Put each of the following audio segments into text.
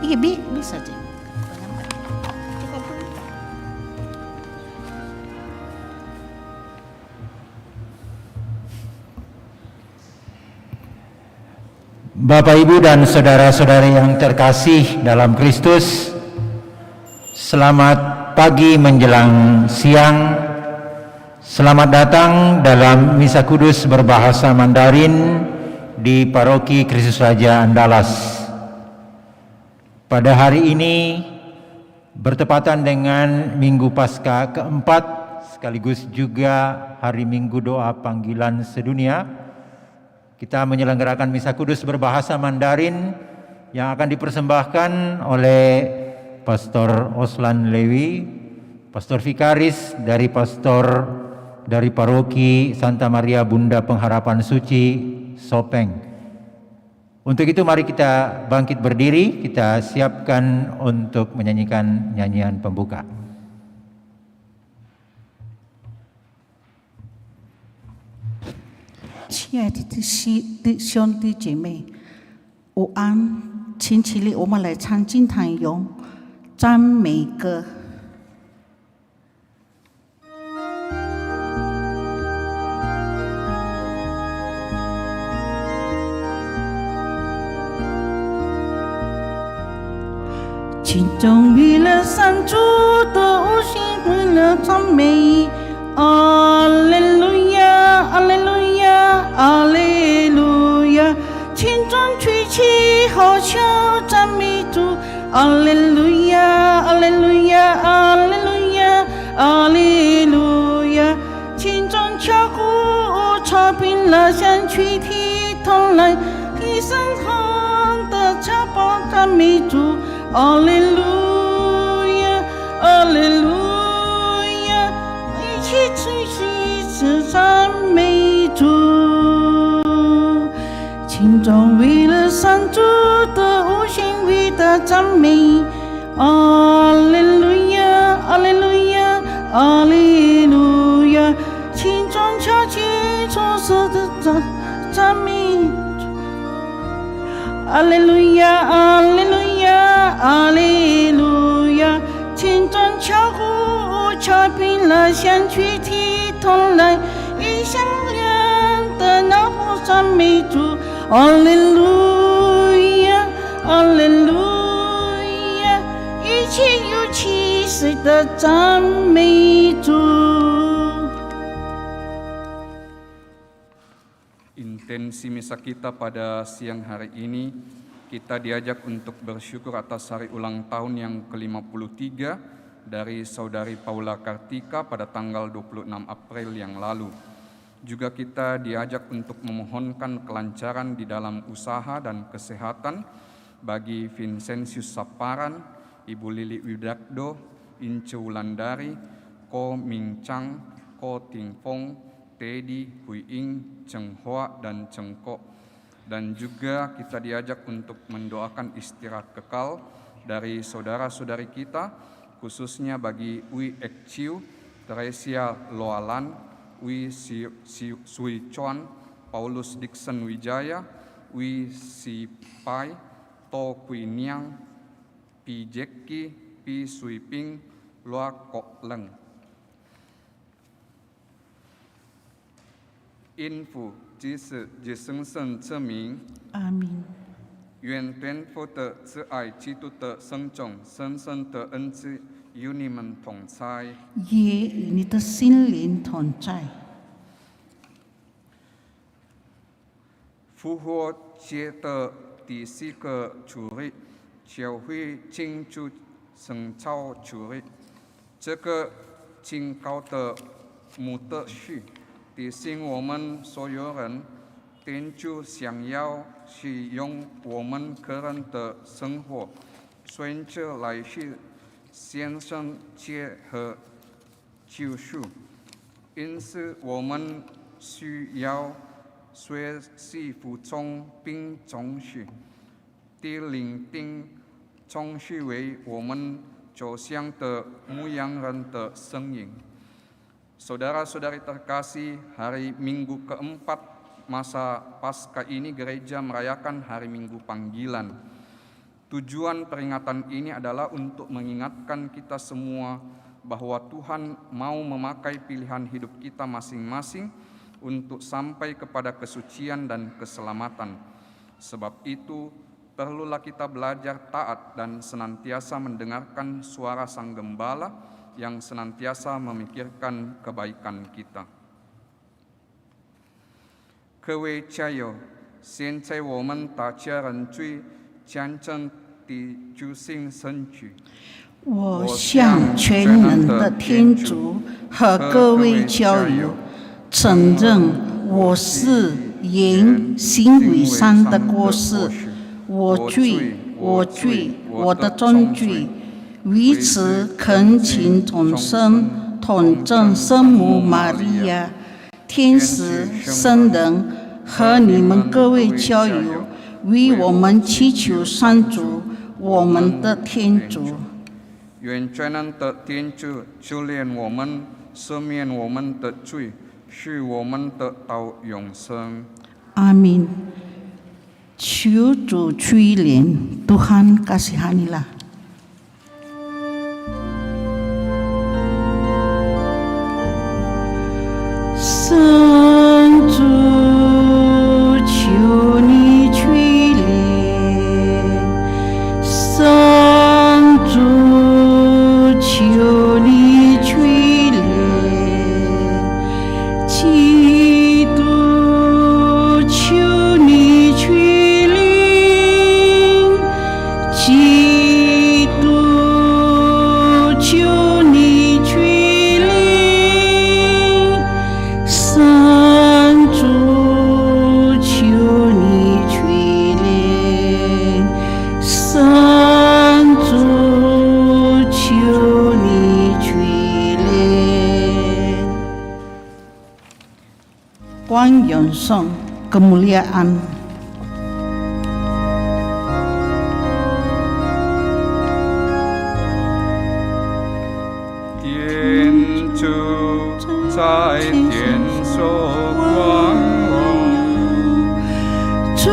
Iya, bisa aja. Cukup dulu. Bapak, Ibu, dan saudara-saudari yang terkasih dalam Kristus, selamat pagi menjelang siang. Selamat datang dalam Misa Kudus berbahasa Mandarin di Paroki Kristus Raja Andalas. Pada hari ini bertepatan dengan Minggu Paskah keempat, sekaligus juga hari Minggu Doa Panggilan Sedunia, kita menyelenggarakan Misa Kudus berbahasa Mandarin yang akan dipersembahkan oleh Pastor Oslan Lewi, Pastor Vikaris dari Paroki Santa Maria Bunda Pengharapan Suci, Sopeng. Untuk itu mari kita bangkit berdiri, kita siapkan untuk menyanyikan nyanyian pembuka. 亲爱的弟兄弟姐妹，午安！请起立，我们来唱金坛咏赞美歌。群众为了上主的无心，为了赞美，阿利路亚，阿利路亚，阿利路亚。群众举起号角赞美主，阿利路亚，阿利路亚，阿利路亚，阿利路亚。群众敲鼓敲遍了山区提头来，提升红的茶包赞美主。阿利路亚，阿利路亚，一起吹起赞美主。群众为了上主的无限伟大赞美，阿利路亚，阿利路亚，阿利路亚。群众敲起出色的赞美，阿利路亚，阿利路亚，阿利路亚。群众敲鼓敲遍了山区提头来，异乡人的那呼赞美主，阿利路亚，阿利路亚，一切有气势的赞美主。Intensi misa kita pada siang hari ini, kita diajak untuk bersyukur atas hari ulang tahun yang ke-53 dari Saudari Paula Kartika pada tanggal 26 April yang lalu. Juga kita diajak untuk memohonkan kelancaran di dalam usaha dan kesehatan bagi Vincentius Saparan, Ibu Lili Widakdo, Ince Wulandari, Ko Ming Chang, Ko Ting Fong, Teddy, Hui Ing, Cheng Hoa, dan Cheng Ko. Dan juga kita diajak untuk mendoakan istirahat kekal dari saudara-saudari kita, khususnya bagi Wi Ek Chiu, Teresia Loalan, Wi Sui Chuan, Paulus Dixon Wijaya, Wi Si Pai, To Kui Niang, Pi Jeki, Pi Sui Ping, Loa Kok Leng. In Fu 即是即生圣之名，阿明。愿天父的慈爱、基督的圣种、深深的恩赐与你们同在，也与你的心灵同在。复活节的第4个主日，教会庆祝圣召主日，这个清高的母的序。提醒我们所有人，天主想要使用我们个人的生活，顺着来世献上结和救赎，因此我们需要学习服从并忠实，地聆听忠实为我们着想的牧羊人的声音。Saudara-saudari terkasih, hari Minggu keempat masa Paskah ini gereja merayakan hari Minggu Panggilan. Tujuan peringatan ini adalah untuk mengingatkan kita semua bahwa Tuhan mau memakai pilihan hidup kita masing-masing untuk sampai kepada kesucian dan keselamatan. Sebab itu, perlulah kita belajar taat dan senantiasa mendengarkan suara Sang Gembala yang senantiasa memikirkan kebaikan kita. 各位家友，现在我们大家人最真正的主心身举。我向全能的天主和各位教友承认，我是言行为上的过失，我罪，我的重罪。为此，恳请众生统正圣母玛利亚、天使、圣人和你们各位教友，为我们祈求上主，我们的天主。愿全能的天主修炼我们，赦免我们的罪，使我们得到永生。阿明。求主垂怜，Tuhan kasihanilah。圣主，求你垂怜，圣主，求你垂怜，基督，求你垂怜，基督，求你垂怜。圣主，求你垂怜，圣主，求你垂怜。光永颂 kemuliaan。天主在天所光荣，主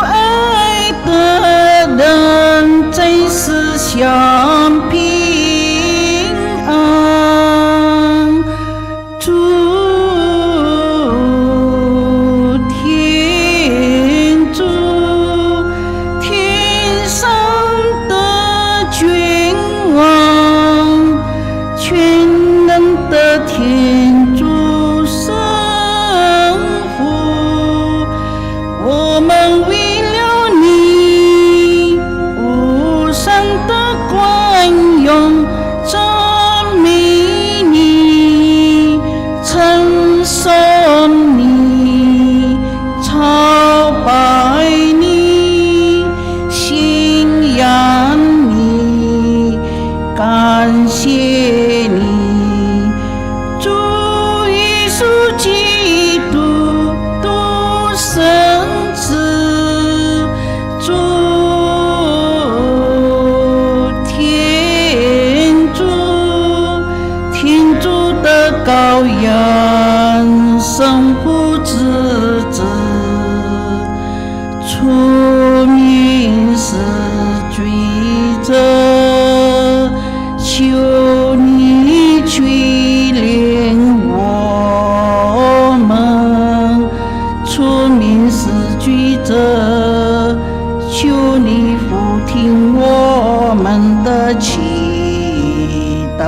爱的人在世享平安。主天主，天上的君王，全能的天主圣父，我们为了你无上的光荣，赞美你，称颂你，朝拜你，信仰你，感谢你。主耶稣基督独生子，主天主，天主的羔羊，圣父之子，出名是罪者，求你垂怜我们，出名是罪者，求你俯听我们的祈祷。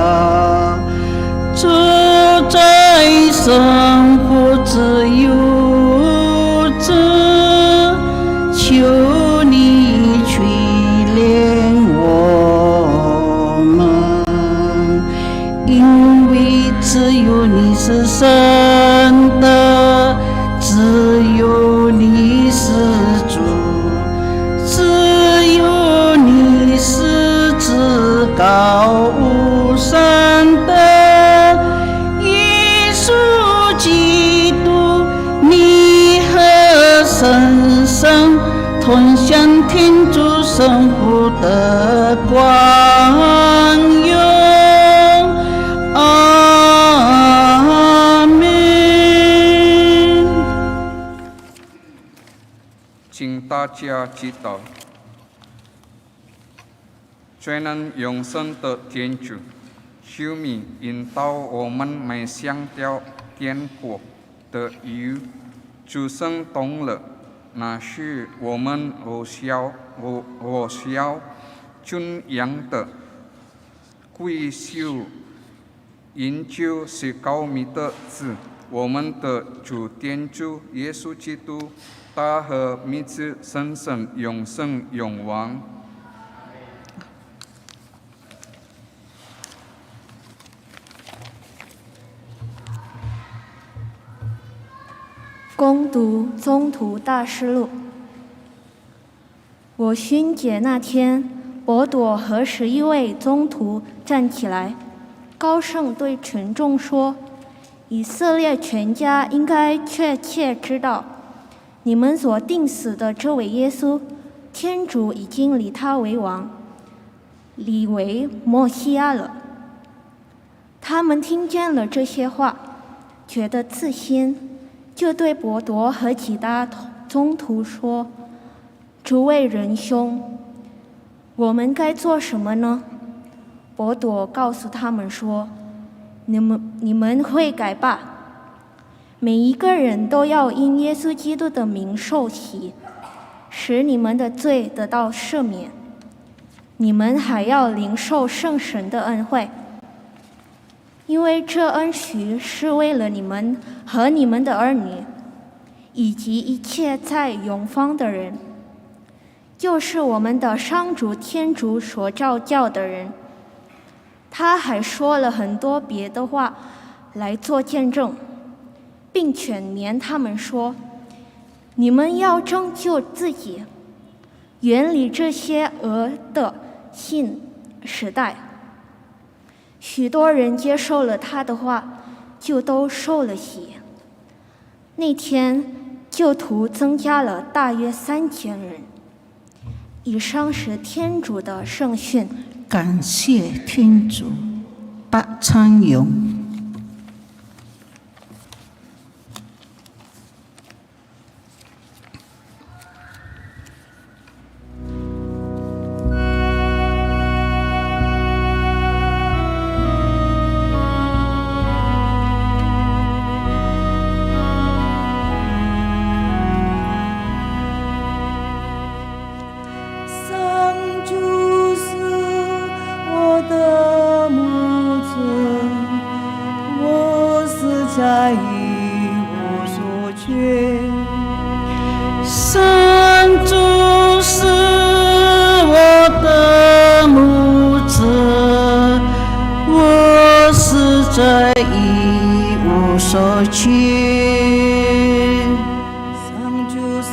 这在圣父之佑者，求你垂怜我们，因为只有你是神的，只有你是主，只有你是至高无上的耶稣基督，你和神圣同享天主圣父的光荣。阿门。请大家祈祷。全能永生的天主，求你引导我们迈向到天国的路，主生懂了，那是我们我需要尊仰的贵修研究是高明的子，我们的主天主耶稣基督，他和名字生生永生永王。攻读宗徒大事录。我勋节那天，伯朵和11位宗徒站起来，高声对群众说：“以色列全家应该确切知道，你们所定死的这位耶稣，天主已经立他为王，立为默西亚了。”他们听见了这些话，觉得自信，就对伯朵和其他宗徒说：“诸位仁兄，我们该做什么呢？”伯朵告诉他们说：“你们悔改吧，每一个人都要因耶稣基督的名受洗，使你们的罪得到赦免。你们还要领受圣神的恩惠，因为这恩许是为了你们和你们的儿女，以及一切在永方的人，就是我们的上主天主所召叫的人。”他还说了很多别的话来做见证，并劝勉他们说：“你们要拯救自己，远离这些恶的新时代。”许多人接受了他的话，就都受了洗。那天教徒增加了大约3000人。以上是天主的圣训。感谢天主，不参勇。在一无所缺，上主是我的牧者，我实在一无所缺。上主是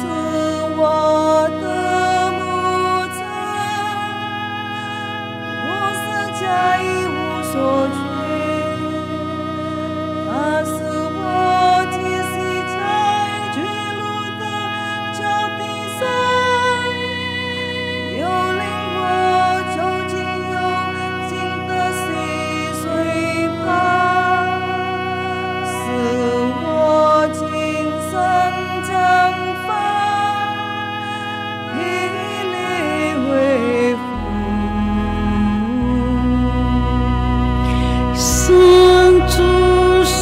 我的牧者，我实在一无所缺。他是我栖息在巨鹿的脚底上，又领我走进幽静的溪水旁，使我精神绽放，体力恢复。上主是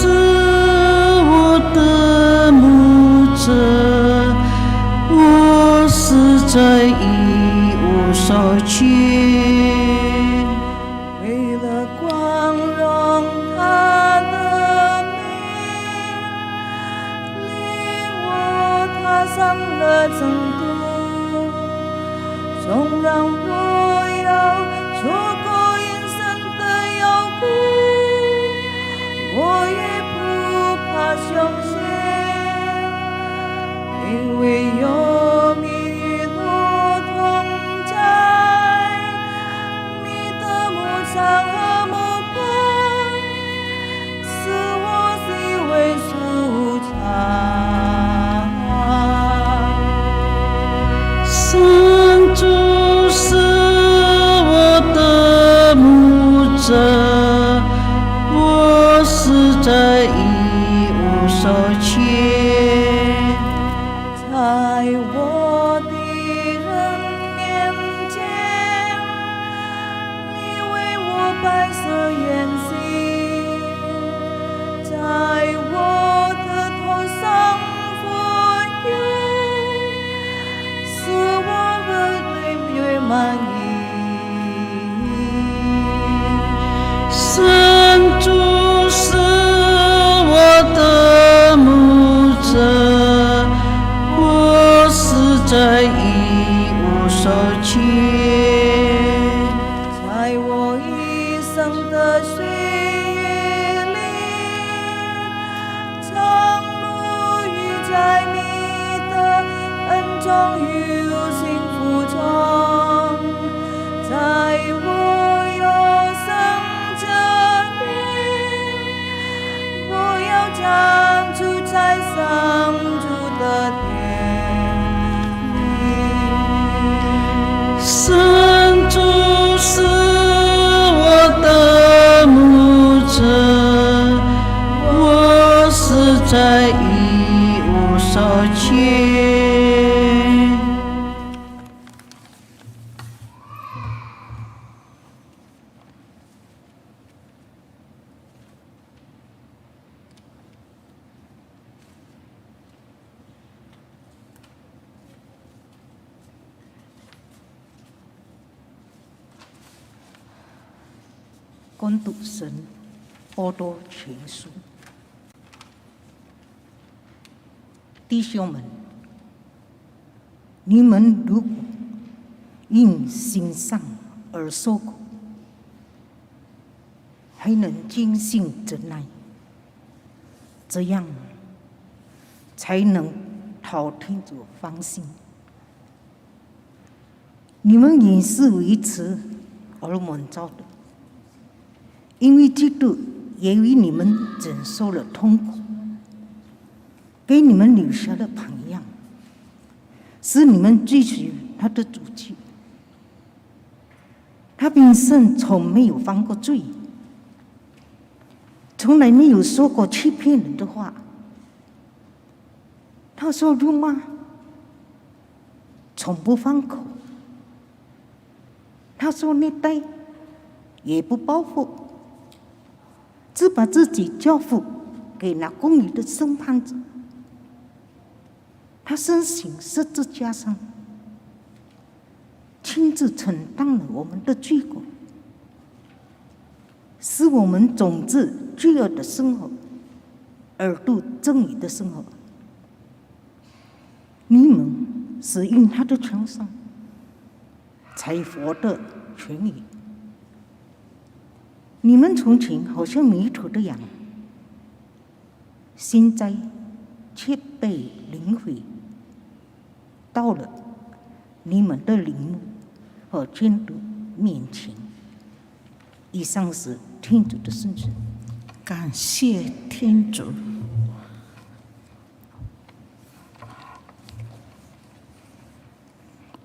我的牧者，我实在一无所缺。为了光荣他的名，令我踏上了征途。纵然我要错过人生的幽谷，我也不怕凶险，因为有你与我同在。你的牧场和牧盘，使我是为舒畅。上主是我的牧者，我实在一无所缺。在少劫。在我一生的岁月里，常沐浴在你的恩中与幸福中，在我有生之年，我要常住在上主的殿里。神主是我的牧者，我实在一无所缺。恭读神波多全书，弟兄们，你们如果因心上而受苦，还能坚信忍耐，这样才能讨天主欢心。你们也是为此而蒙召的。因为基督也为你们忍受了痛苦，给你们留下了榜样，使你们追随他的足迹。他本身从没有犯过罪，从来没有说过欺骗人的话。他说辱骂，从不放口。他说虐待，也不报复。只把自己交付给那公义的审判者。他身行十字架上，亲自承担了我们的罪过，使我们终止罪恶的生活，而度正义的生活。你们是因他的创伤才活得痊愈。你们从前好像迷途的羊，现在却被领回到了你们的领母和监督面前。以上是天主的圣旨。感谢天主。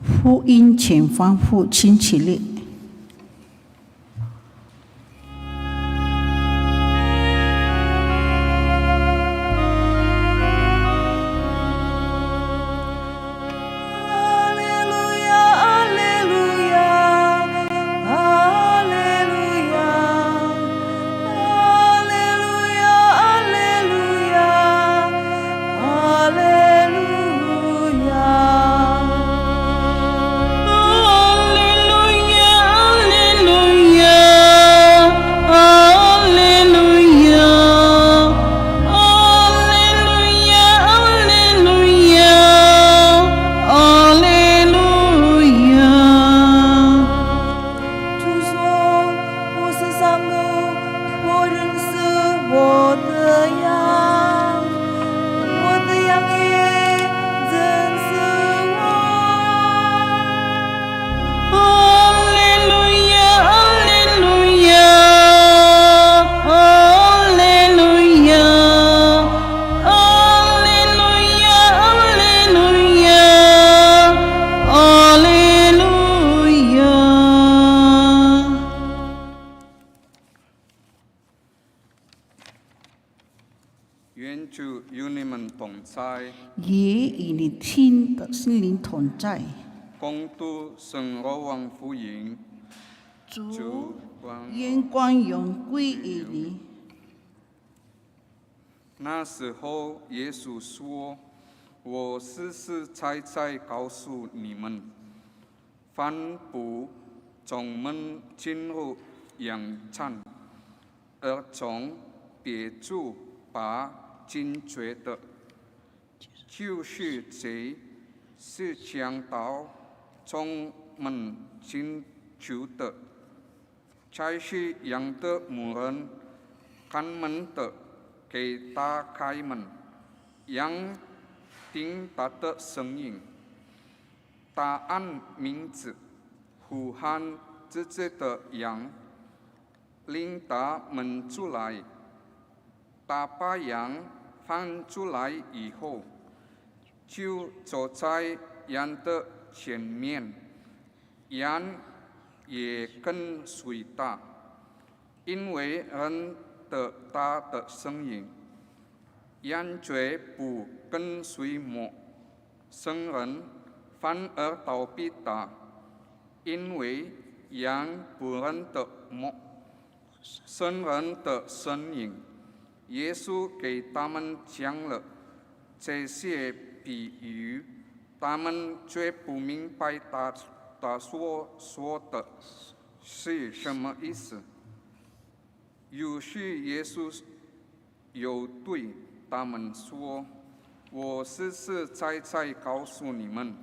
福音前方父亲起立。愿主与你们同在，也与你听的心灵同在。恭读圣若望福音。主，愿光荣归于你。那时候，耶稣说：“我实实在在告诉你们，凡不从门进入羊场，而从别处拔进去的，就是贼，是强盗，从门进去的，才是羊的牧人看门的，给他开门，羊听他的声音，他按名字呼喊自己的羊，领他们出来。他把羊放出来以后，就走在羊的前面，羊也跟随他，因为认得他的声音。羊绝不跟随陌生人，反而逃避他，因为羊不认得陌生人的声音。耶稣给他们讲了这些比喻，他们却不明白他所说的是什么意思。于是耶稣又对他们说：“我实实在在告诉你们，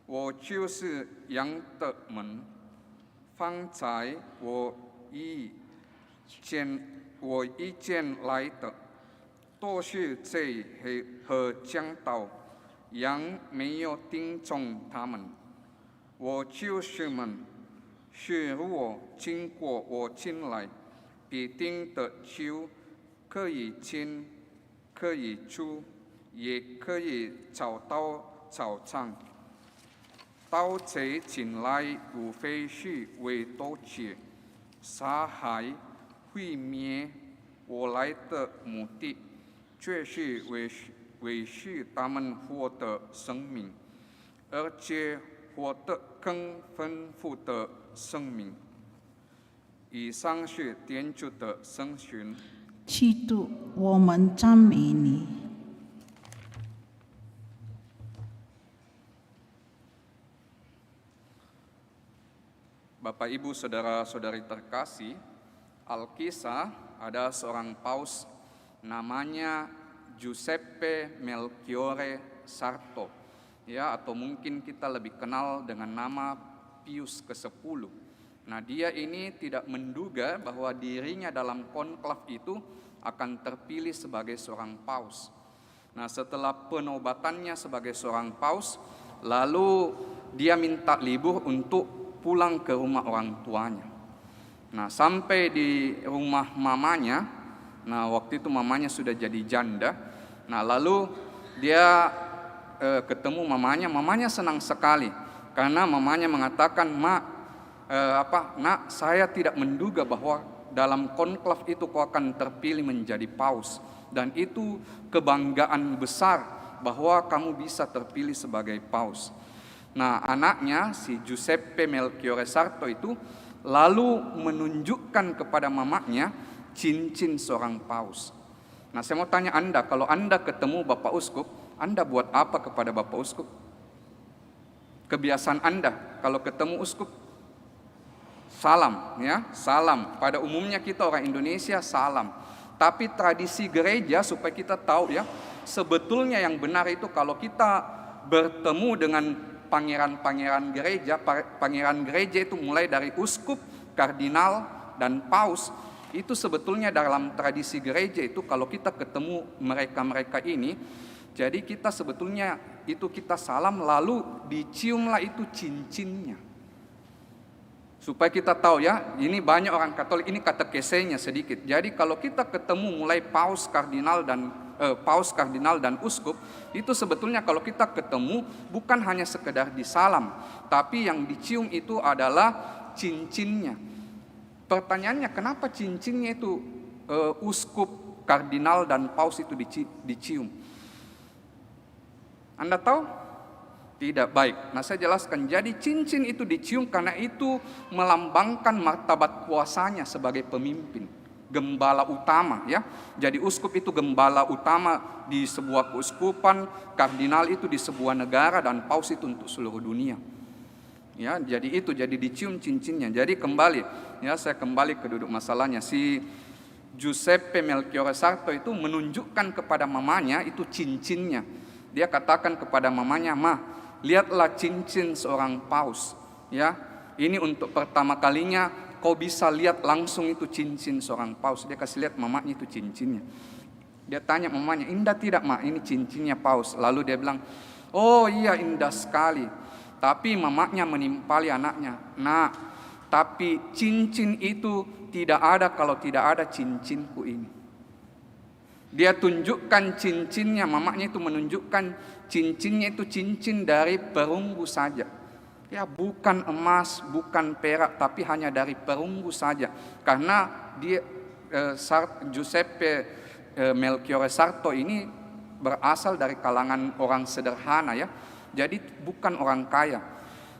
我就是羊的门。方才我一见来的，都是贼和强盗，羊没有听从他们。我就是门，是如果经过我进来，必定得救，可以进，可以出，也可以找到草场。盗贼进来，无非是为盗窃、杀害、毁灭。我来的目的，却是为使他们获得生命，而且获得更丰富的生命。”以上是天主的圣训。基督，我们赞美你。Bapak, Ibu, Saudara-saudari terkasih, Alkisah ada seorang paus namanya Giuseppe Melchiorre Sarto, ya, atau mungkin kita lebih kenal dengan nama Pius ke-10. Nah, dia ini tidak menduga bahwa dirinya dalam konklav itu akan terpilih sebagai seorang paus. Nah, setelah penobatannya sebagai seorang paus, lalu dia minta libur untuk pulang ke rumah orang tuanya. Nah, sampai di rumah mamanya, nah waktu itu mamanya sudah jadi janda. Nah, lalu dia ketemu mamanya senang sekali karena mamanya mengatakan, "Nak, saya tidak menduga bahwa dalam konklav itu kau akan terpilih menjadi paus, dan itu kebanggaan besar bahwa kamu bisa terpilih sebagai paus." Nah, anaknya si Giuseppe Melchiorre Sarto itu lalu menunjukkan kepada mamanya cincin seorang paus. Nah, saya mau tanya Anda, kalau Anda ketemu Bapak Uskup, Anda buat apa kepada Bapak Uskup? Kebiasaan Anda kalau ketemu Uskup, salam, ya, salam. Pada umumnya kita orang Indonesia salam. Tapi tradisi gereja, supaya kita tahu ya, sebetulnya yang benar itu kalau kita bertemu dengan pangeran-pangeran gereja itu mulai dari uskup, kardinal, dan paus. Itu sebetulnya dalam tradisi gereja itu kalau kita ketemu mereka-mereka ini, jadi kita sebetulnya itu kita salam lalu diciumlah itu cincinnya. Supaya kita tahu ya, ini banyak orang Katolik, ini katekesenya sedikit. Jadi kalau kita ketemu mulai paus, kardinal, dan uskup, itu sebetulnya kalau kita ketemu bukan hanya sekedar disalam, tapi yang dicium itu adalah cincinnya. Pertanyaannya, kenapa cincinnya itu uskup, kardinal, dan paus itu dicium? Anda tahu? Tidak. Baik. Nah, saya jelaskan. Jadi cincin itu dicium karena itu melambangkan martabat kuasanya sebagai pemimpin, gembala utama, ya. Jadi uskup itu gembala utama di sebuah keuskupan, kardinal itu di sebuah negara, dan paus itu untuk seluruh dunia. Ya, jadi dicium cincinnya. Jadi kembali, ya, saya kembali ke duduk masalahnya. Si Giuseppe Melchiorre Sarto itu menunjukkan kepada mamanya itu cincinnya. Dia katakan kepada mamanya, lihatlah cincin seorang paus, ya. Ini untuk pertama kalinya kau bisa lihat langsung itu cincin seorang paus. Dia kasih lihat mamanya itu cincinnya. Dia tanya mamanya, indah tidak mak ini cincinnya paus? Lalu dia bilang, oh iya indah sekali. Tapi mamanya menimpali anaknya, nak, tapi cincin itu tidak ada kalau tidak ada cincinku ini. Dia tunjukkan cincinnya, mamanya itu menunjukkan cincinnya itu cincin dari perunggu saja. Ya, bukan emas, bukan perak, tapi hanya dari perunggu saja. Karena dia Giuseppe Melchiorre Sarto ini berasal dari kalangan orang sederhana, ya. Jadi bukan orang kaya.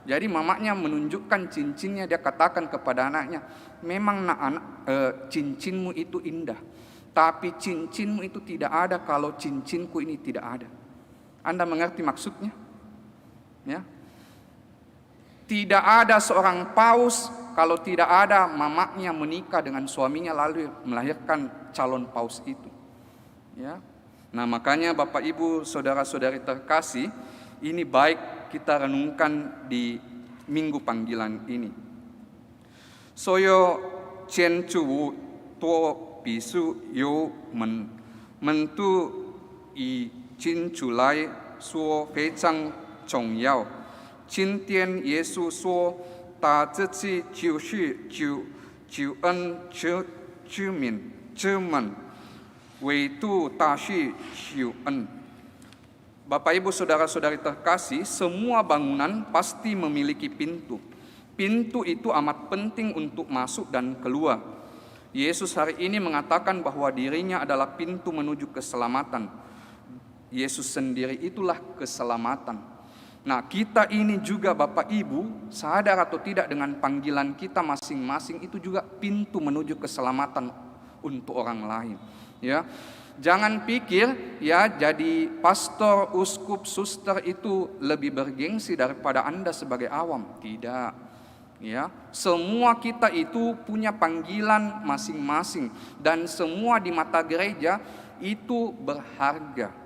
Jadi mamanya menunjukkan cincinnya, dia katakan kepada anaknya, memang nak anak, cincinmu itu indah, tapi cincinmu itu tidak ada kalau cincinku ini tidak ada. Anda mengerti maksudnya? Ya. Tidak ada seorang paus kalau tidak ada mamanya menikah dengan suaminya lalu melahirkan calon paus itu. Ya. Nah, makanya Bapak Ibu, saudara-saudari terkasih, ini baik kita renungkan di minggu panggilan ini. Soyo chen chu tuo bisu yo mentu i jin chu lai suo fei zhang zhong yao. 今天耶稣说，他自己就是救恩之门，为度大事救恩。 Bapak Ibu saudara-saudari terkasih, semua bangunan pasti memiliki pintu. Pintu itu amat penting untuk masuk dan keluar. Yesus hari ini mengatakan bahwa dirinya adalah pintu menuju keselamatan. Yesus sendiri itulah keselamatan. Nah, kita ini juga Bapak Ibu, sadar atau tidak dengan panggilan kita masing-masing, itu juga pintu menuju keselamatan untuk orang lain. Ya, jangan pikir ya jadi pastor, uskup, suster itu lebih bergengsi daripada Anda sebagai awam. Tidak. Ya, semua kita itu punya panggilan masing-masing dan semua di mata gereja itu berharga.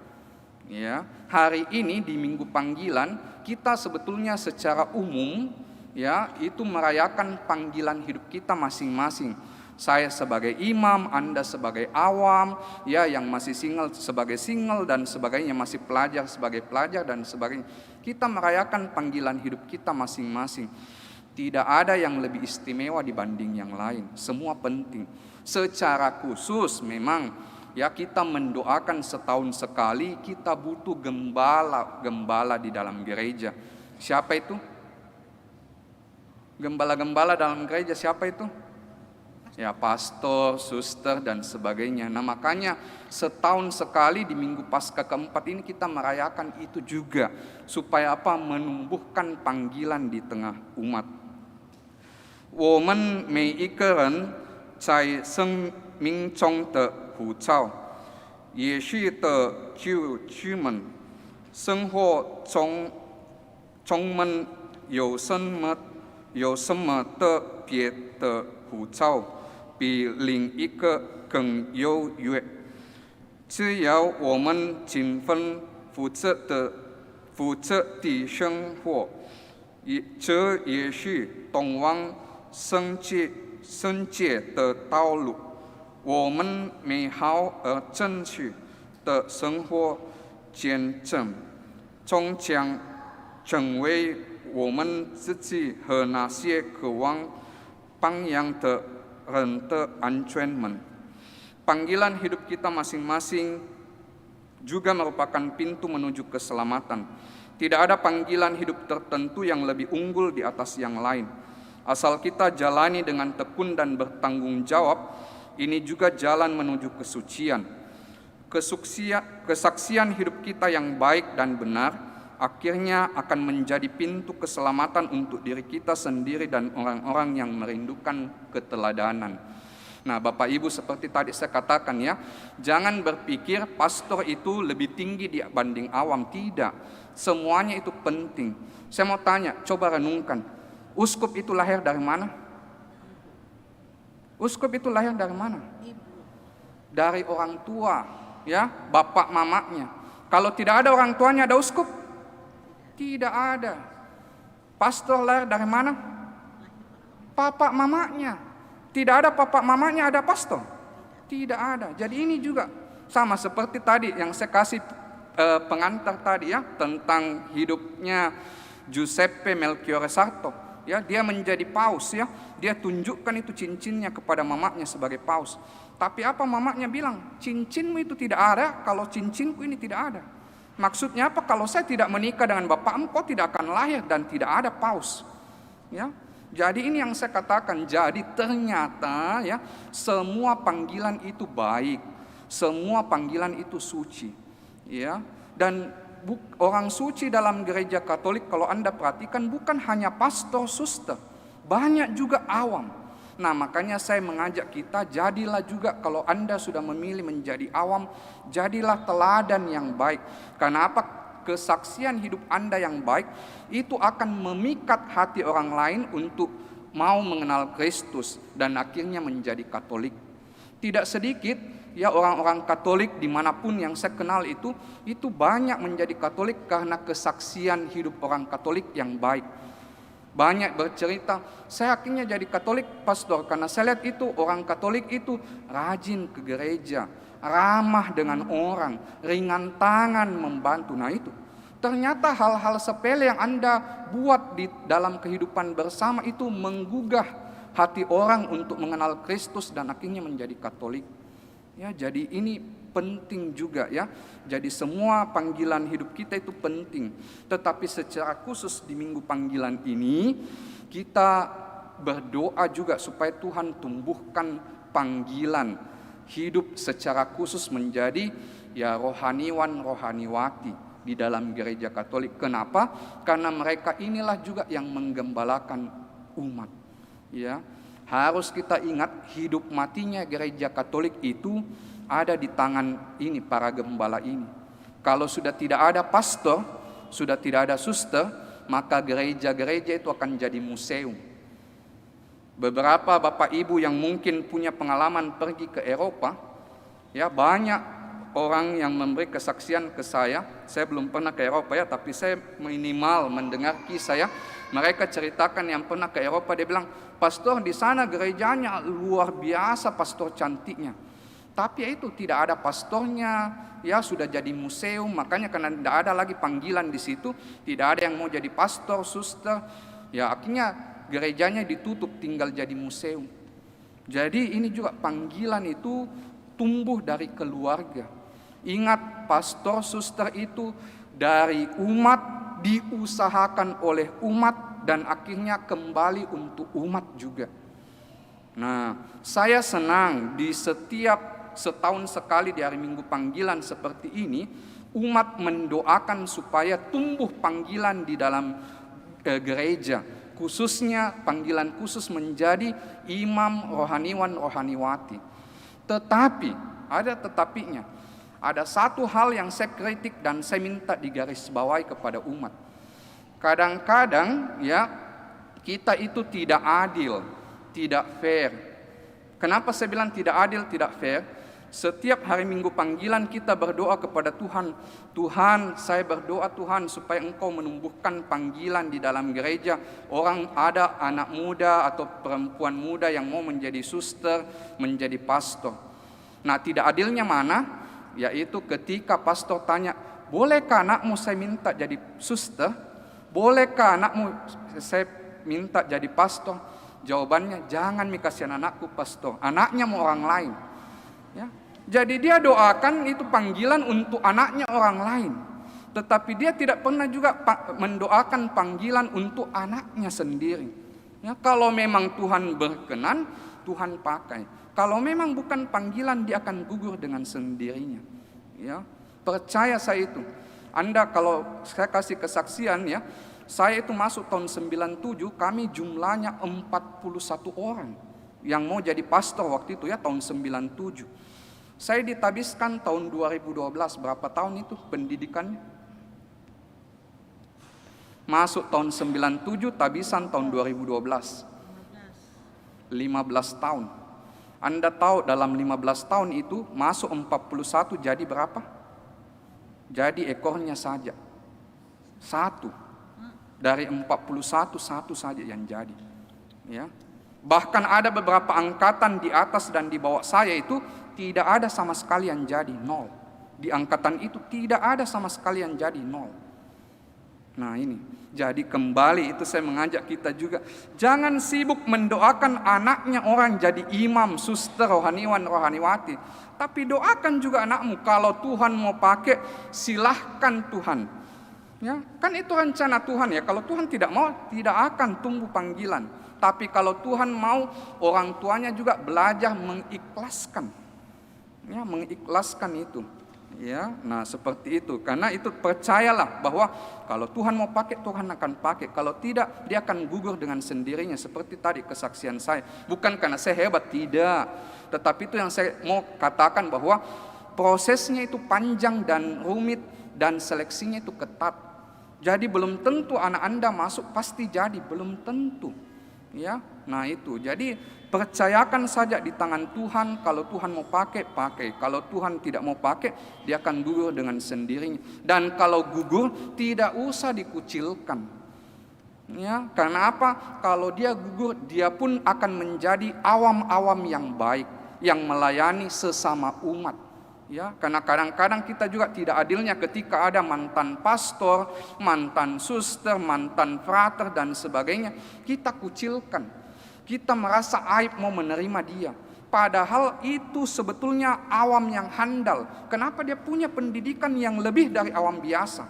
Ya, hari ini di minggu panggilan kita sebetulnya secara umum ya itu merayakan panggilan hidup kita masing-masing. Saya sebagai imam, Anda sebagai awam, ya yang masih single sebagai single dan sebagainya, masih pelajar sebagai pelajar dan sebagainya. Kita merayakan panggilan hidup kita masing-masing. Tidak ada yang lebih istimewa dibanding yang lain. Semua penting. Secara khusus memang ya kita mendoakan setahun sekali, kita butuh gembala di dalam gereja. Siapa itu? Gembala-gembala dalam gereja siapa itu? Ya pastor, suster dan sebagainya. Nah makanya setahun sekali di minggu Paskah keempat ini kita merayakan itu juga. Supaya apa? Menumbuhkan panggilan di tengah umat. 我们每一个人在生命中的呼召，也是的救主们生活中们有什么特别的呼召，比另一个更优越？只要我们尽分负责的生活，这也是通往圣洁的道路。 我们美好而正确的生活见证，终将成为我们自己和那些渴望榜样的人的安全门。Panggilan hidup kita masing-masing juga merupakan pintu menuju keselamatan. Tidak ada panggilan hidup tertentu yang lebih unggul di atas yang lain. Asal kita jalani dengan tekun dan bertanggung jawab, ini juga jalan menuju kesucian. Kesaksian hidup kita yang baik dan benar akhirnya akan menjadi pintu keselamatan untuk diri kita sendiri dan orang-orang yang merindukan keteladanan. Nah, Bapak Ibu seperti tadi saya katakan ya, jangan berpikir pastor itu lebih tinggi dibanding awam. Tidak, semuanya itu penting. Saya mau tanya, coba renungkan, uskup itu lahir dari mana? Uskup itu lahir dari mana? Dari orang tua, ya, bapak mamanya. Kalau tidak ada orang tuanya, ada uskup? Tidak ada. Pastor lahir dari mana? Papa mamanya. Tidak ada papa mamanya ada pastor. Tidak ada. Jadi ini juga sama seperti tadi yang saya kasih pengantar tadi ya, tentang hidupnya Giuseppe Melchiorre Sarto. Ya, dia menjadi paus ya. Dia tunjukkan itu cincinnya kepada mamanya sebagai paus. Tapi apa mamanya bilang? Cincinmu itu tidak ada kalau cincinku ini tidak ada. Maksudnya apa? Kalau saya tidak menikah dengan bapakmu, kau tidak akan lahir dan tidak ada paus. Ya. Jadi ini yang saya katakan, jadi ternyata ya semua panggilan itu baik, semua panggilan itu suci, ya. Dan orang suci dalam gereja Katolik kalau Anda perhatikan bukan hanya pastor, suster, banyak juga awam. Nah makanya saya mengajak kita, jadilah juga kalau Anda sudah memilih menjadi awam, jadilah teladan yang baik. Karena apa? Kesaksian hidup Anda yang baik itu akan memikat hati orang lain untuk mau mengenal Kristus dan akhirnya menjadi Katolik. Tidak sedikit ya orang-orang Katolik dimanapun yang saya kenal itu banyak menjadi Katolik karena kesaksian hidup orang Katolik yang baik. Banyak bercerita, saya akhirnya jadi Katolik pastor karena saya lihat itu orang Katolik itu rajin ke gereja, ramah dengan orang, ringan tangan membantu. Nah itu ternyata hal-hal sepele yang Anda buat di dalam kehidupan bersama itu menggugah hati orang untuk mengenal Kristus dan akhirnya menjadi Katolik. Ya, jadi ini penting juga ya. Jadi semua panggilan hidup kita itu penting. Tetapi secara khusus di minggu panggilan ini kita berdoa juga supaya Tuhan tumbuhkan panggilan hidup secara khusus menjadi ya rohaniwan, rohaniwati di dalam gereja Katolik. Kenapa? Karena mereka inilah juga yang menggembalakan umat. Ya, harus kita ingat hidup matinya gereja Katolik itu ada di tangan ini para gembala ini. Kalau sudah tidak ada pastor, sudah tidak ada suster, maka gereja-gereja itu akan jadi museum. Beberapa Bapak Ibu yang mungkin punya pengalaman pergi ke Eropa, ya banyak orang yang memberi kesaksian ke saya. Saya belum pernah ke Eropa ya, tapi saya minimal mendengar kisah ya. Mereka ceritakan yang pernah ke Eropa, dia bilang, pastor di sana gerejanya luar biasa, pastor cantiknya. Tapi itu tidak ada pastornya, ya sudah jadi museum. Makanya karena tidak ada lagi panggilan di situ, tidak ada yang mau jadi pastor, suster, ya akhirnya gerejanya ditutup, tinggal jadi museum. Jadi ini juga panggilan itu tumbuh dari keluarga. Ingat, pastor, suster itu dari umat, diusahakan oleh umat, dan akhirnya kembali untuk umat juga. Nah, saya senang di setiap setahun sekali di hari Minggu panggilan seperti ini, umat mendoakan supaya tumbuh panggilan di dalam gereja, khususnya panggilan khusus menjadi imam, rohaniwan, rohaniwati. Tetapi, ada tetapinya. Ada satu hal yang saya kritik dan saya minta digarisbawahi kepada umat. Kadang-kadang ya kita itu tidak adil, tidak fair. Kenapa saya bilang tidak adil, tidak fair? Setiap hari Minggu panggilan kita berdoa kepada Tuhan. Tuhan, saya berdoa Tuhan supaya Engkau menumbuhkan panggilan di dalam gereja. Orang ada anak muda atau perempuan muda yang mau menjadi suster, menjadi pastor. Nah, tidak adilnya mana? Yaitu ketika pastor tanya, bolehkah anakmu saya minta jadi suster? Bolehkah anakmu saya minta jadi pastor? Jawabannya, jangan kasihan anakku pastor, anaknya mau orang lain. Ya. Jadi dia doakan itu panggilan untuk anaknya orang lain. Tetapi dia tidak pernah juga mendoakan panggilan untuk anaknya sendiri. Ya, kalau memang Tuhan berkenan, Tuhan pakai. Kalau memang bukan panggilan, dia akan gugur dengan sendirinya. Ya, percaya saya itu. Anda kalau saya kasih kesaksian ya, saya itu masuk tahun 97, kami jumlahnya 41 orang yang mau jadi pastor waktu itu ya, tahun 97. Saya ditabiskan tahun 2012, berapa tahun itu pendidikannya? Masuk tahun 97, tabisan tahun 2012. 15 tahun. Anda tahu dalam 15 tahun itu masuk 41 jadi berapa? Jadi ekornya saja. 1. Dari 41, satu saja yang jadi. Ya. Bahkan ada beberapa angkatan di atas dan di bawah saya itu tidak ada sama sekali yang jadi, 0. Di angkatan itu tidak ada sama sekali yang jadi, 0. Nah ini, jadi kembali itu saya mengajak kita juga, jangan sibuk mendoakan anaknya orang jadi imam, suster, rohaniwan, rohaniwati. Tapi doakan juga anakmu, kalau Tuhan mau pakai, silahkan Tuhan. Ya, kan itu rencana Tuhan ya. Kalau Tuhan tidak mau, tidak akan tumbuh panggilan. Tapi kalau Tuhan mau, orang tuanya juga belajar mengikhlaskan. Ya, mengikhlaskan itu. Ya, nah seperti itu. Karena itu percayalah bahwa kalau Tuhan mau pakai, Tuhan akan pakai. Kalau tidak, dia akan gugur dengan sendirinya. Seperti tadi kesaksian saya. Bukan karena saya hebat, tidak. Tetapi itu yang saya mau katakan bahwa prosesnya itu panjang dan rumit dan seleksinya itu ketat. Jadi belum tentu anak Anda masuk pasti jadi, belum tentu. Ya, nah itu. Jadi percayakan saja di tangan Tuhan. Kalau Tuhan mau pakai, pakai. Kalau Tuhan tidak mau pakai, dia akan gugur dengan sendirinya. Dan kalau gugur, tidak usah dikucilkan. Ya, karena apa? Kalau dia gugur, dia pun akan menjadi awam-awam yang baik, yang melayani sesama umat. Ya, karena kadang-kadang kita juga tidak adilnya ketika ada mantan pastor, mantan suster, mantan frater dan sebagainya, kita kucilkan. Kita merasa aib mau menerima dia. Padahal itu sebetulnya awam yang handal. Kenapa dia punya pendidikan yang lebih dari awam biasa?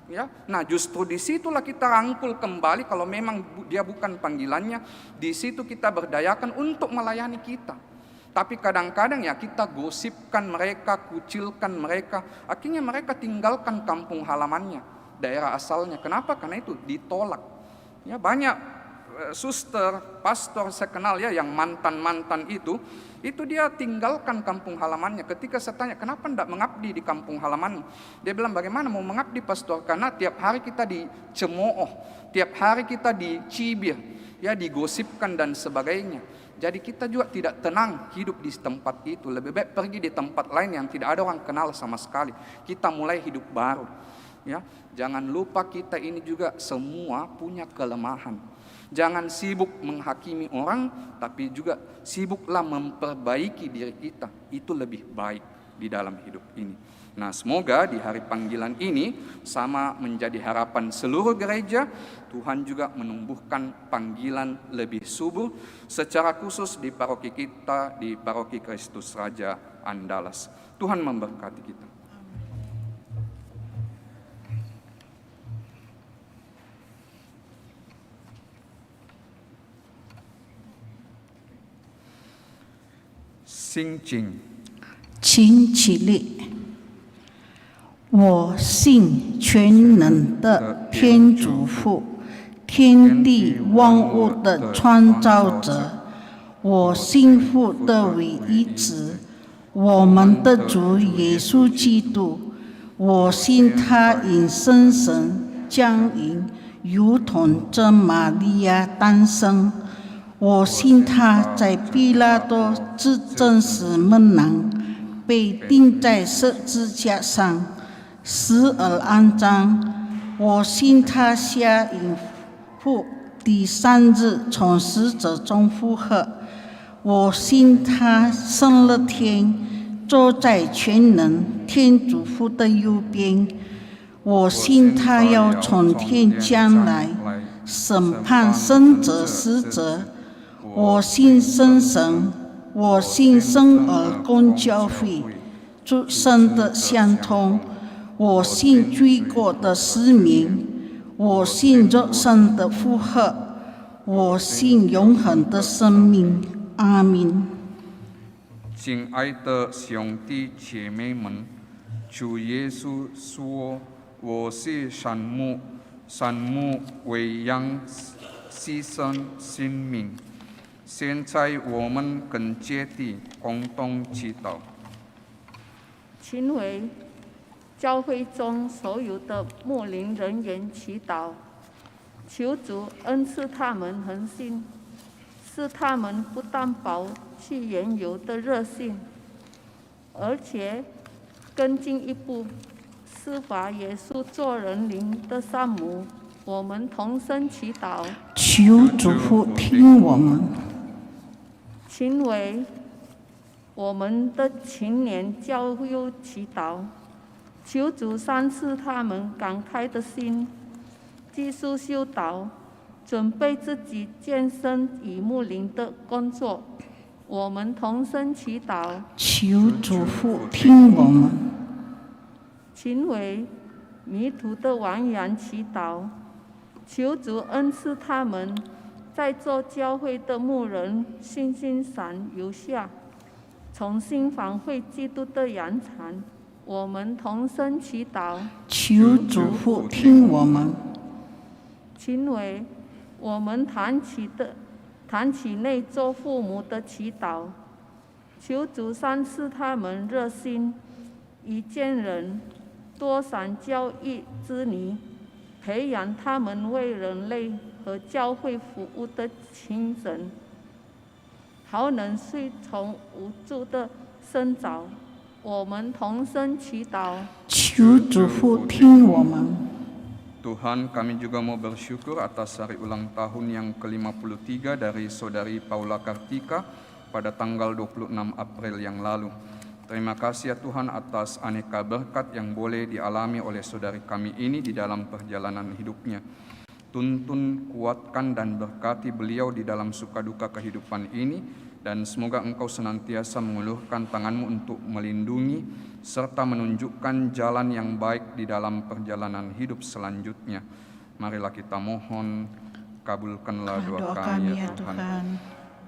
Ya, nah justru disitulah kita rangkul kembali kalau memang dia bukan panggilannya. Di situ kita berdayakan untuk melayani kita. Tapi kadang-kadang ya kita gosipkan mereka, kucilkan mereka. Akhirnya mereka tinggalkan kampung halamannya, daerah asalnya. Kenapa? Karena itu ditolak. Ya, banyak suster, pastor saya kenal ya yang mantan-mantan itu dia tinggalkan kampung halamannya. Ketika saya tanya, kenapa tidak mengabdi di kampung halamanmu? Dia bilang, bagaimana mau mengabdi pastor? Karena tiap hari kita dicemooh, tiap hari kita dicibir, ya digosipkan dan sebagainya. Jadi kita juga tidak tenang hidup di tempat itu. Lebih baik pergi di tempat lain yang tidak ada orang kenal sama sekali. Kita mulai hidup baru. Ya, jangan lupa kita ini juga semua punya kelemahan. Jangan sibuk menghakimi orang, tapi juga sibuklah memperbaiki diri kita. Itu lebih baik di dalam hidup ini. Nah, semoga di hari panggilan ini sama menjadi harapan seluruh gereja. Tuhan juga menumbuhkan panggilan lebih subur secara khusus di paroki kita, di paroki Kristus Raja Andalas. Tuhan memberkati kita. Sing Jing， 请起立。我信全能的天主父，天地万物的创造者。我信父的唯一子，我们的主耶稣基督。我信他因圣神降临，如同这玛利亚诞生。我信他在毕拉多之正时门廊被钉在十字架上，死而安葬。我信他下阴府，第三日从死者中复活。我信他升了天，坐在全能天主父的右边。我信他要从天降来，审判生者死者。我信圣神，我信圣而共教会，诸圣的相通。我信罪过的释明，我信肉身的复活，我信永恒的生命。阿明。亲爱的兄弟姐妹们，主耶稣说：“我是山木，山木为羊牺牲性命。”现在我们跟接地共同祈祷，请为教会中所有的牧灵人员祈祷，求主恩赐他们恒心，使他们不但保持原有的热心，而且更进一步，施法耶稣做人灵的圣母，我们同声祈祷，求主父听我们，请为我们的青年教友祈祷，求主赏赐他们感慨的心，继续修道，准备自己健身与牧灵的工作。我们同声祈祷，求主父听我们，请为迷途的亡羊祈祷，求主恩赐他们在做教会的牧人信心上有下，重新返回基督的羊场。我们同声祈祷，求主父听我们，请为我们堂启内做父母的祈祷，求主赏赐他们热心与见人，多赏教育之女，培养他们为人类和教会服务的精神，好能随从无助的生长。我们同声祈祷，求主父听我们。Tuhan, kami juga mau bersyukur atas hari ulang tahun yang ke-53 dari Saudari Paula Kartika pada tanggal 26 April yang lalu. Terima kasih ya Tuhan atas aneka berkat yang boleh dialami oleh saudari kami ini di dalam perjalanan hidupnya. Tuntun, kuatkan dan berkati beliau di dalam suka duka kehidupan ini, dan semoga Engkau senantiasa mengulurkan tangan-Mu untuk melindungi serta menunjukkan jalan yang baik di dalam perjalanan hidup selanjutnya. Marilah kita mohon, kabulkanlah doa kami ya Tuhan.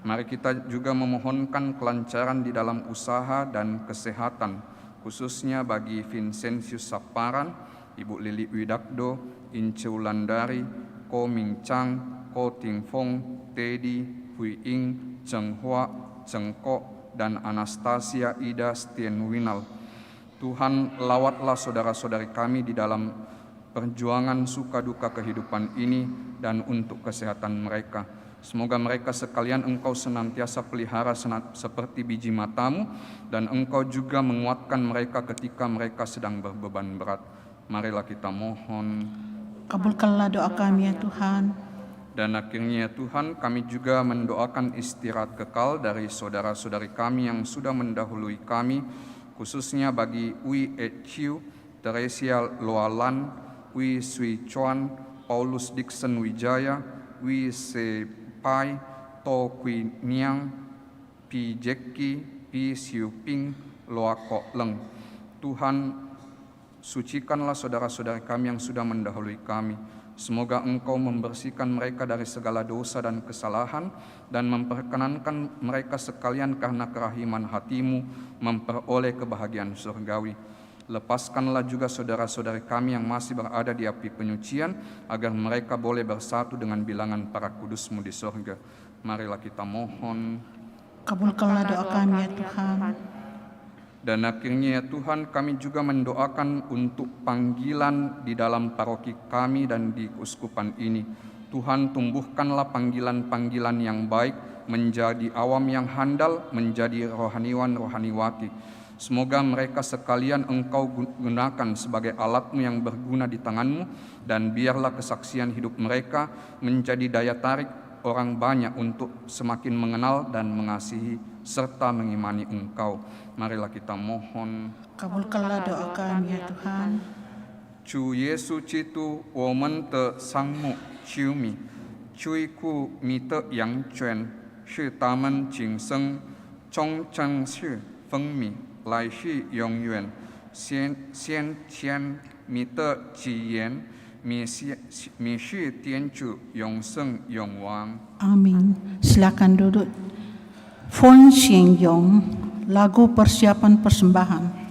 Mari kita juga memohonkan kelancaran di dalam usaha dan kesehatan, khususnya bagi Vincentius Saparan, Ibu Lili Widakdo, Ince Wulandari, Ko Ming Chang, Ko Ting Fong, Teddy, Hui Ing, Cheng Hua, Cheng Ko, dan Anastasia Ida Stienwinal. Tuhan, lawatlah saudara-saudari kami di dalam perjuangan suka duka kehidupan ini dan untuk kesehatan mereka. Semoga mereka sekalian Engkau senantiasa pelihara seperti biji matamu, dan Engkau juga menguatkan mereka ketika mereka sedang berbeban berat. Marilah kita mohon. Kabulkanlah doa kami ya Tuhan. Dan akhirnya ya Tuhan, kami juga mendoakan istirahat kekal dari saudara-saudari kami yang sudah mendahului kami, khususnya bagi Wi Chiu, Teresia Loalan, Wi Sui Chuan, Paulus Dixon Wijaya, Wi Se Pai, To Kui Niang, Pi Jeki, Pi Siu Ping, Loa Kok Leng. Tuhan, sucikanlah saudara-saudari kami yang sudah mendahului kami. Semoga Engkau membersihkan mereka dari segala dosa dan kesalahan, dan memperkenankan mereka sekalian karena kerahiman hati-Mu memperoleh kebahagiaan surgawi. Lepaskanlah juga saudara-saudari kami yang masih berada di api penyucian, agar mereka boleh bersatu dengan bilangan para kudus-Mu di surga. Marilah kita mohon. Kabulkanlah doa kami ya Tuhan. Dan akhirnya ya Tuhan, kami juga mendoakan untuk panggilan di dalam paroki kami dan di keuskupan ini. Tuhan, tumbuhkanlah panggilan-panggilan yang baik menjadi awam yang handal, menjadi rohaniwan-rohaniwati. Semoga mereka sekalian Engkau gunakan sebagai alat-Mu yang berguna di tangan-Mu, dan biarlah kesaksian hidup mereka menjadi daya tarik orang banyak untuk semakin mengenal dan mengasihi serta mengimani Engkau. Marilah kita mohon. Kabulkanlah doa kami ya Tuhan. 主耶稣基督，我们的sang母求你，追顾你的羊圈，使他们今生忠诚是分明，来世永远先前你的旨言，你是天主，永生永王。 Amin. Silakan duduk. Fon Xian Yong, lagu persiapan persembahan.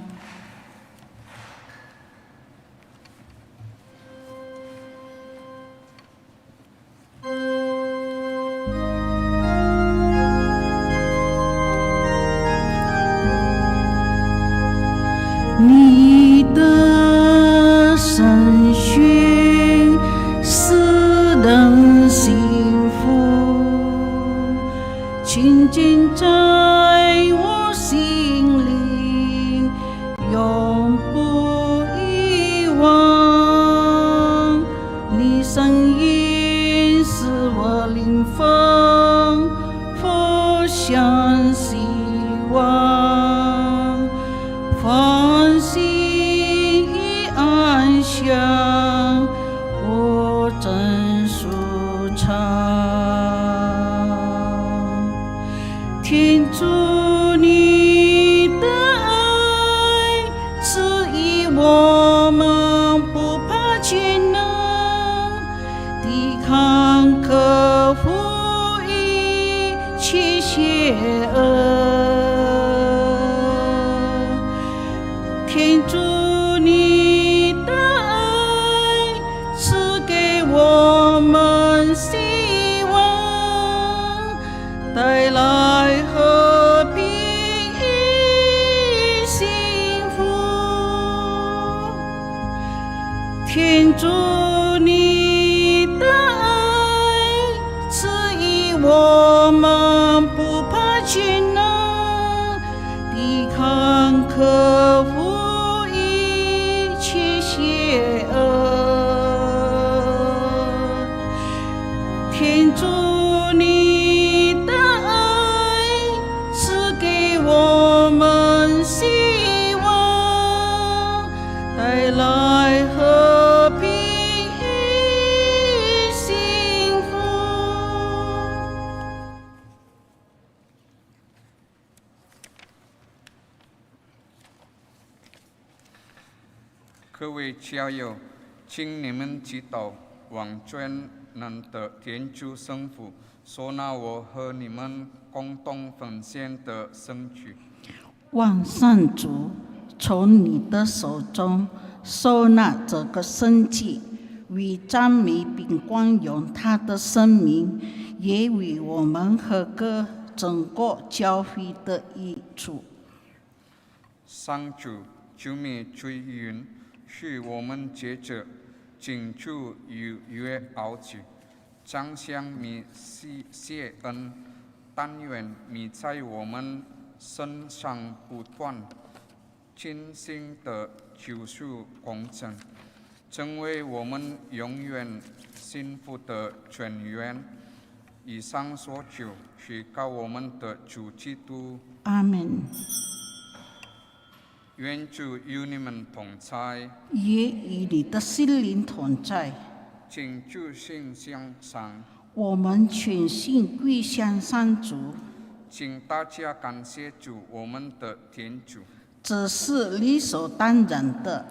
Ni de shen xun si deng xin fu 亲近在我心里，声音使我灵魂复向希望，欢喜安详，我真舒畅。天主你的爱赐予我们不怕艰难，抵抗克服一切邪恶。天主你的爱赐给我们希望，带来和平与幸福。天主你的爱赐予我们不怕艰难，抵抗克服一切邪恶。天主你的爱赐给我们希望，带来和平与幸福。各位家友，请你们祈祷，望全能的天主圣父收纳我和你们共同奉献的圣曲。望上主从你的手中收纳这个圣祭，为赞美并光荣他的生命，也为我们和整个教会的益处。上主，求你垂允，使我们借着敬主逾越奥举，彰显你谢恩。但愿你在我们身上不断进行的救赎工程，成为我们永远幸福的泉源。以上所求，是靠我们的主基督。阿门。愿主与你们同在，也与你的心灵同在。请诸心向上，我们全心归向上主，请大家感谢主，我们的天主。这是理所当然的。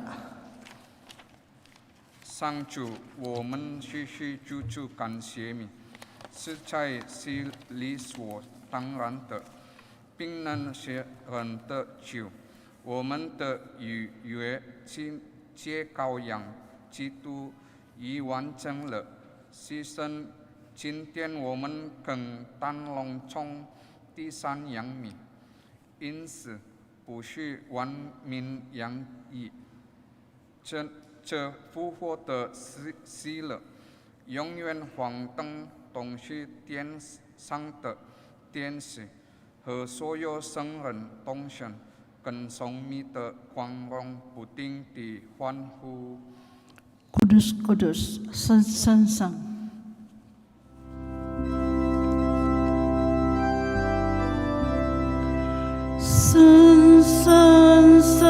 上主，我们时时处处感谢你，实在是理所当然的，并能使人得救。我们的逾越节羔羊基督已完成了牺牲，今天我们更当隆重地瞻仰你，因此不是万民仰义，这复活的喜乐，永远晃动东西天上的天使和所有圣人同神，跟从你的光荣不停地欢呼。Kudus, Kudus, 圣上。圣圣圣，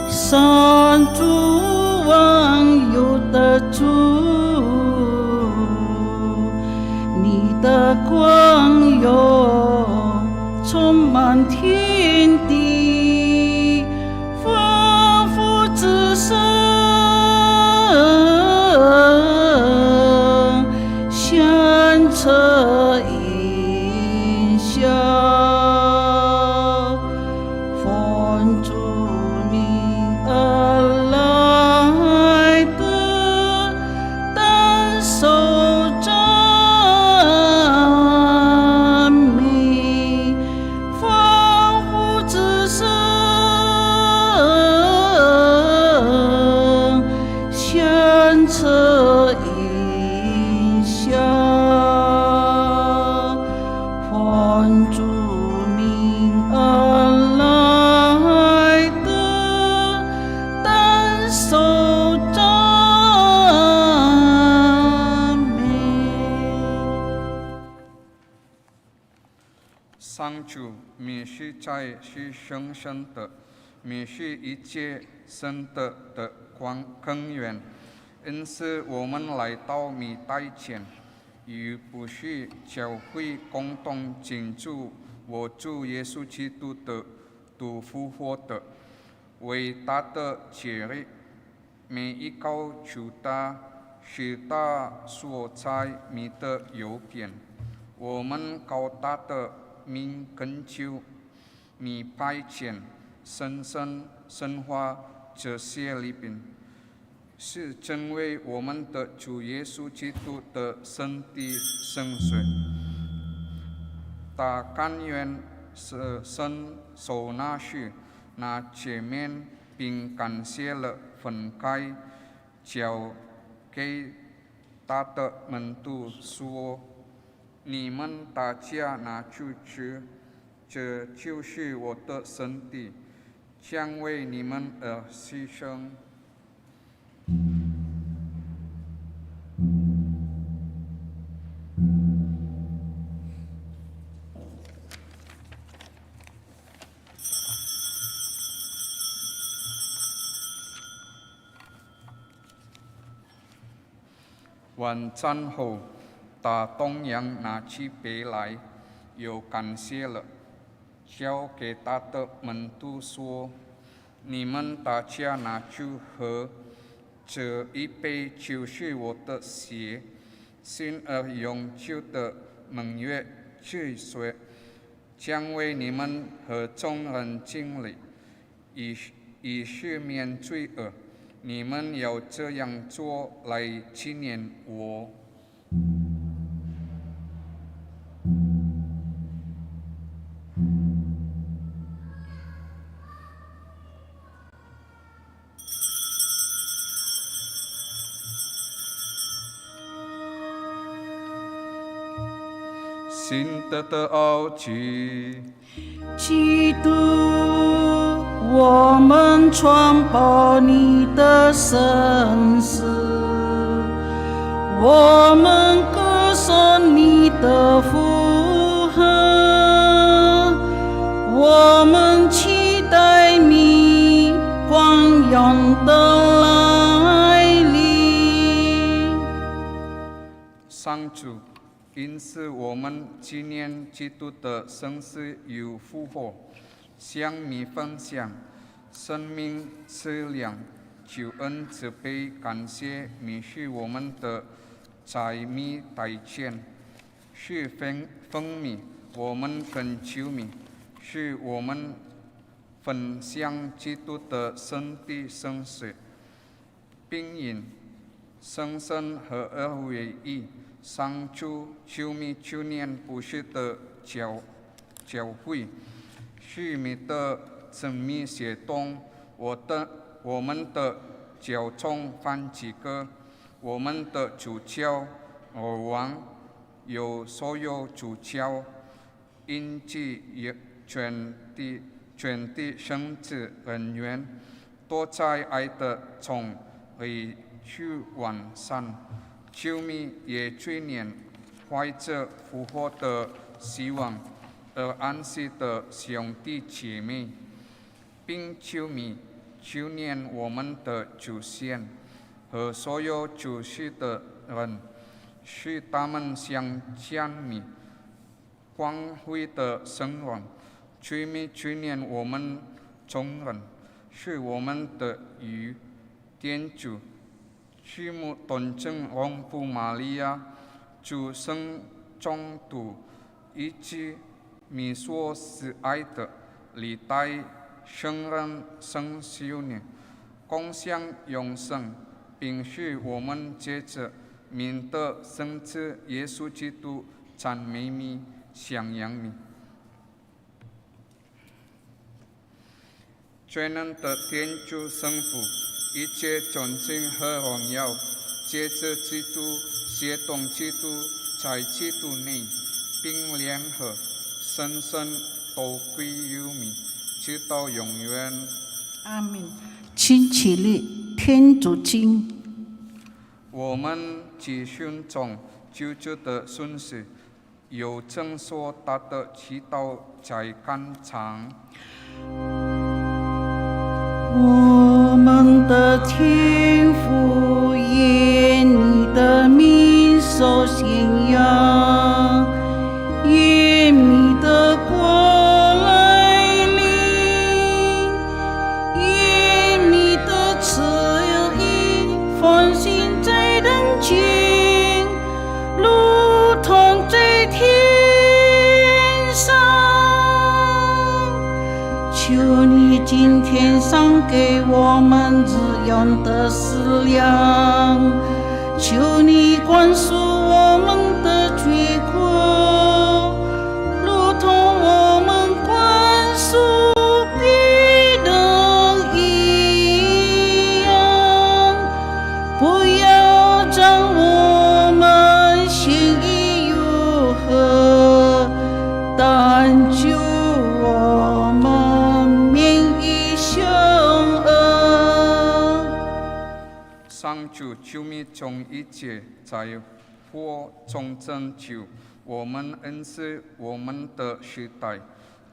上主万有的主，你的光荣充满天地，丰富之声响彻云霄，奉主名而来的，当受赞美。上主，你是在是生生的，你是一切生的根源，因此我们来到你台前，与不是教会共同庆祝我主耶稣基督的复活的伟大的节日。每一个主他是他所在你的右边，我们高大的名恳求你派遣深深深化这些礼品，是成为我们的主耶稣基督的身体圣水。他甘愿伸手拿去那前面，并感谢了，分开，交给他的门徒说：“你们大家拿去吃，这就是我的身体，将为你们而牺牲。”晚餐后，他同样拿起杯来，又感谢了，交给他的门徒说：“你们大家拿去喝，这一杯就是我的血，新而永久的盟约之水，将为你们和众人经历，以赦免罪恶。你们要这样做来纪念我。”信德的奥迹，基督，我们传播你的圣事，我们歌颂你的福和，我们期待你光荣的来临。上主，因此我们纪念基督的生死与复活，向你分享生命质量，救恩慈悲，感谢你是我们的在你台前，是分米，我们恳求你，是我们分享基督的身体生死，并因生生合而为一。上主，求你求念不是的教会，是你的真密协同，我们的教宗梵几哥，我们的主教国王，有所有主教，以及全体圣职人员，都在爱的中为去完善。求你也追念怀着复活的希望而安息的兄弟姐妹，并求你求念我们的祖先和所有主世的人，使他们想将你光辉的生荣。求你追念我们众人，是我们的与天主。许母端正王父玛利亚，主圣宗徒，以及你所喜爱的历代圣人圣修女，共享永生，并使我们借着您的圣子耶稣基督赞美你、颂扬你。全能的天主圣父，一切尊敬和荣耀，借着基督、协同基督，在基督内，并联合，深深都归于你，直到永远。阿门。请起立，天主经。我们既顺从救主的顺序，有正说他的祈祷在肝肠。我们的天父，愿你的名受宣扬，愿你的国来临，愿你的旨意奉行在人间，如同在天上。求你今天赏给我们日用的食粮，求你宽恕我们的罪过，如同我们宽恕别人一样，不要将我们陷于诱惑，但救我们免于凶恶。上主求你从一切灾祸中拯救我们，恩赐我们的时代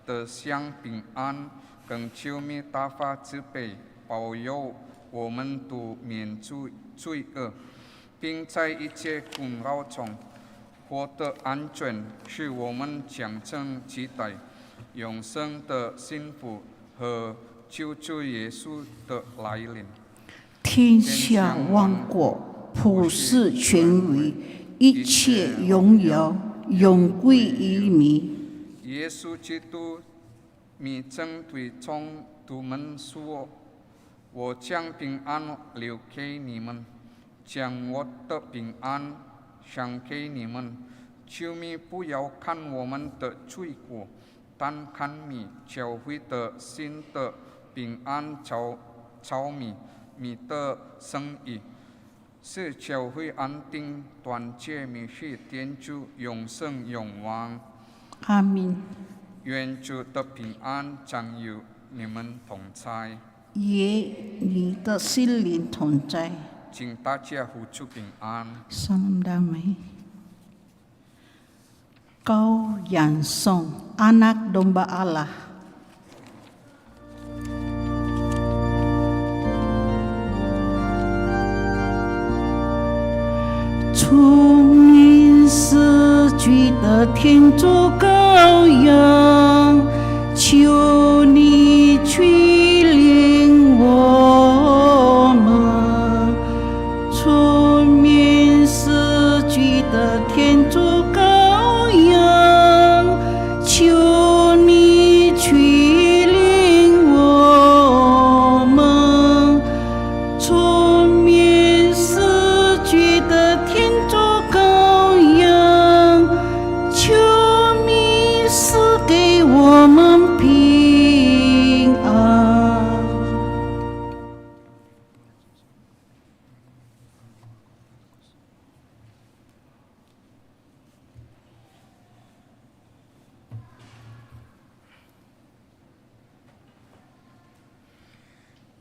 得享平安，更求你大发慈悲，保佑我们度免罪恶，并在一切困扰中获得安全，使我们将真期待永生的幸福和救主耶稣的来临。天下万国，普世权威，一切荣耀永归于你。耶稣基督，你曾对众徒们说：“我将平安留给你们，将我的平安赏给你们。求你不要看我们的罪过，但看你教会的新的平安照你的生意，使教会安定团结，你是天主永生永王。阿明。愿主的平安常与你们同在，与你的心灵同在。请大家互助平安。Salam damai. Kau yang song, anak domba Allah. Cumi世的天主羔羊，求你去领我们。出面世界的天主羔羊，求你去领我们。出面世界的天主羔羊，求你赐给我们平安。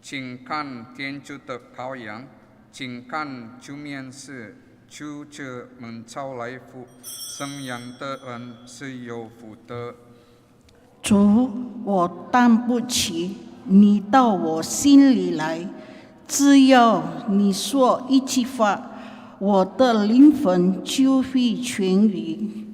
请看天主的羔羊，请看主面是主者们招来福，生养的人是有福的。主，我担不起你到我心里来，只要你说一句话，我的灵魂就会痊愈。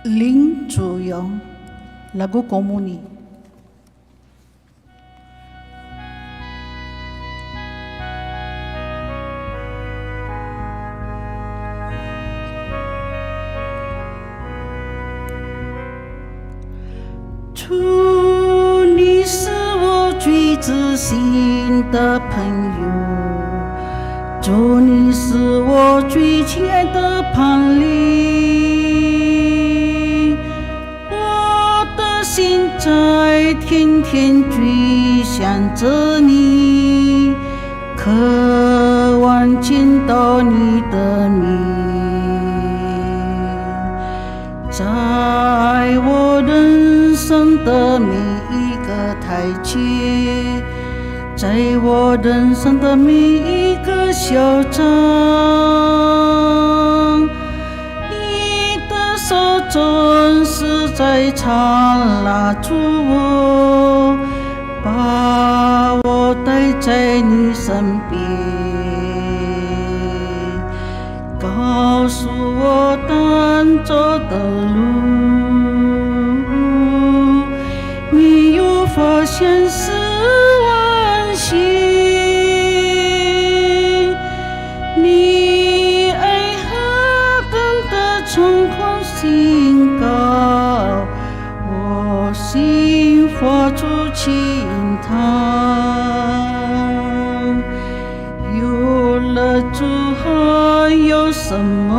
灵主用 lagu komuni. Chu, 你是我最知心的朋友，主，你是我最亲爱的伴侣，我的心在天天追想着你，渴望见到你的面。在我人生的每一个台阶，在我人生的每一个小站，你的手总是在常拉住我，把我带在你身边，告诉我当走的路，没有发现是惋惜。你爱何等的冲狂心高，我心发出轻叹。有了主还有什么？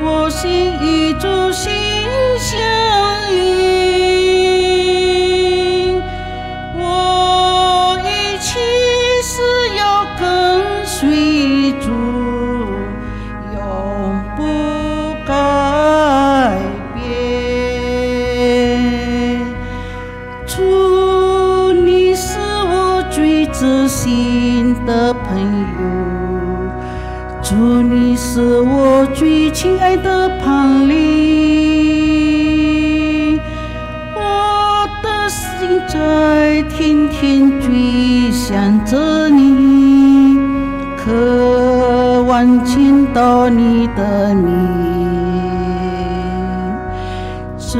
我心与主心相印，我一起是要跟随主，永不改变。主，你是我最知心的朋友，主，你是我最亲爱的伴侣，我的心在天天追想着你，渴望见到你的面。在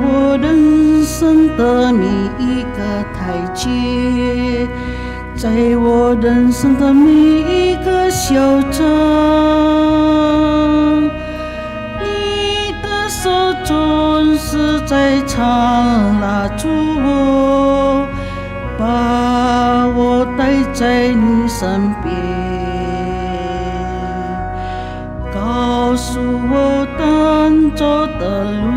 我人生的每一个台阶，在我人生的每一个小站，你的手总是在常拉住我，把我带在你身边，告诉我当走的路，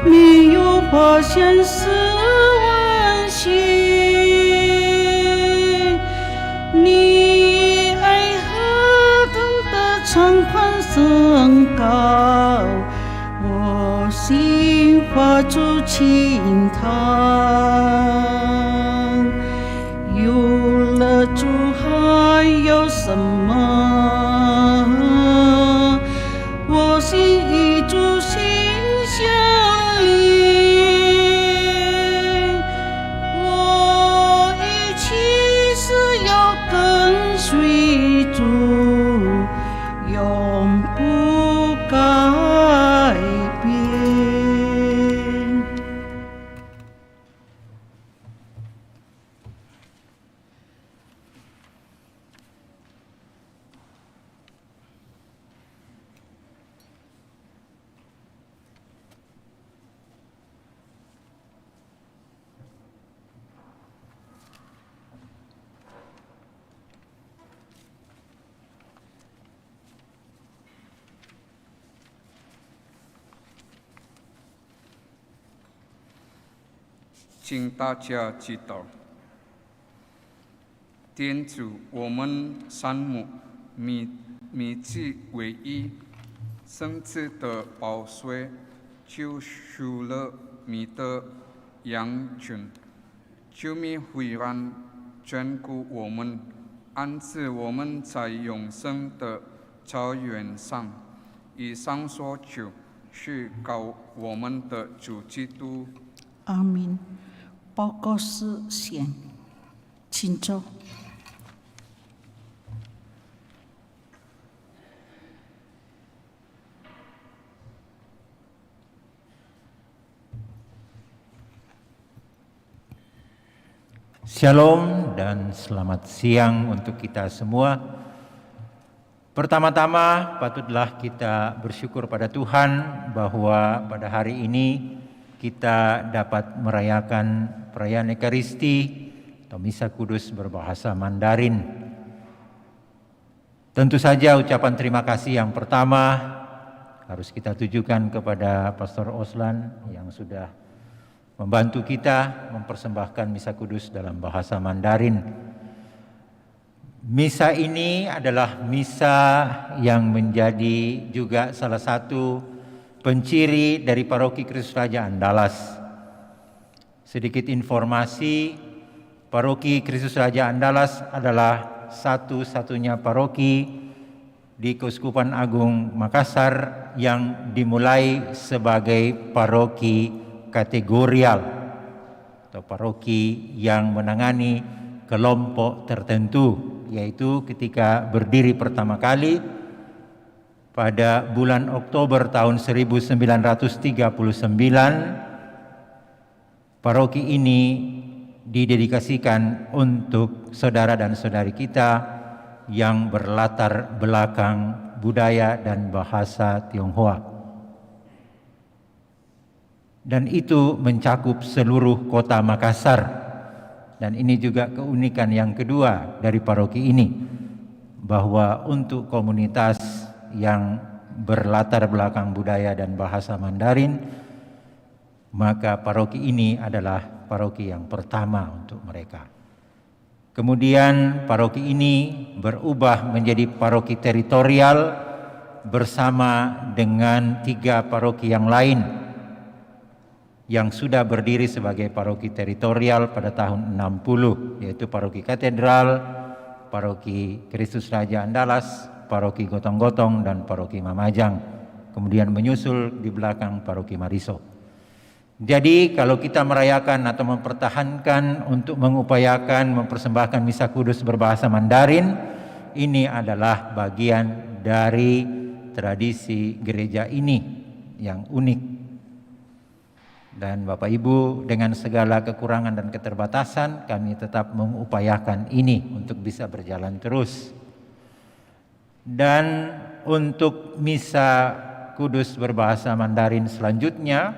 没有发现是惋惜。你爱何等的长宽深高，我心发出轻叹。有了主还有什么？我心与主心相印，我一起是要跟随主，永不改变。请大家祈祷。天主，我们山姆米祭唯一圣子的宝血救赎了你的羊群，求你忽然眷顾我们，安置我们在永生的草原上。以上所求，是告我们的主基督。阿明，报告事项，请坐。Shalom dan selamat siang untuk kita semua. Pertama-tama patutlah kita bersyukur pada Tuhan bahwa pada hari ini kita dapat merayakan perayaan Ekaristi atau Misa Kudus berbahasa Mandarin. Tentu saja ucapan terima kasih yang pertama harus kita tujukan kepada Pastor Oslan yang sudah membantu kita mempersembahkan Misa Kudus dalam bahasa Mandarin. Misa ini adalah misa yang menjadi juga salah satu penciri dari Paroki Kristus Raja Andalas. Sedikit informasi, Paroki Kristus Raja Andalas adalah satu-satunya paroki di Keuskupan Agung Makassar yang dimulai sebagai paroki kategorial atau paroki yang menangani kelompok tertentu, yaitu ketika berdiri pertama kali pada bulan Oktober tahun 1939, paroki ini didedikasikan untuk saudara dan saudari kita yang berlatar belakang budaya dan bahasa Tionghoa. Dan itu mencakup seluruh kota Makassar. Dan ini juga keunikan yang kedua dari paroki ini, bahwa untuk komunitas yang berlatar belakang budaya dan bahasa Mandarin, maka paroki ini adalah paroki yang pertama untuk mereka. Kemudian paroki ini berubah menjadi paroki teritorial bersama dengan 3 paroki yang lain yang sudah berdiri sebagai paroki teritorial pada tahun 60, yaitu Paroki Katedral, Paroki Kristus Raja Andalas, Paroki Gotong-Gotong, dan Paroki Mamajang. Kemudian menyusul di belakang Paroki Mariso. Jadi kalau kita merayakan atau mempertahankan untuk mengupayakan mempersembahkan Misa Kudus berbahasa Mandarin, ini adalah bagian dari tradisi gereja ini yang unik. Dan Bapak Ibu, dengan segala kekurangan dan keterbatasan, kami tetap mengupayakan ini untuk bisa berjalan terus. Dan untuk Misa Kudus berbahasa Mandarin selanjutnya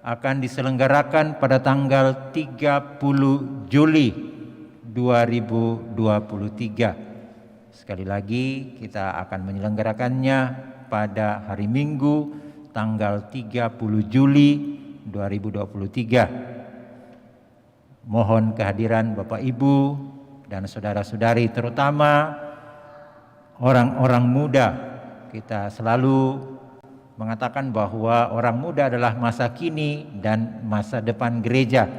akan diselenggarakan pada tanggal 30 Juli 2023. Sekali lagi kita akan menyelenggarakannya pada hari Minggu tanggal 30 Juli 2023. Mohon kehadiran Bapak Ibu dan saudara-saudari, terutama orang-orang muda. Kita selalu mengatakan bahwa orang muda adalah masa kini dan masa depan gereja.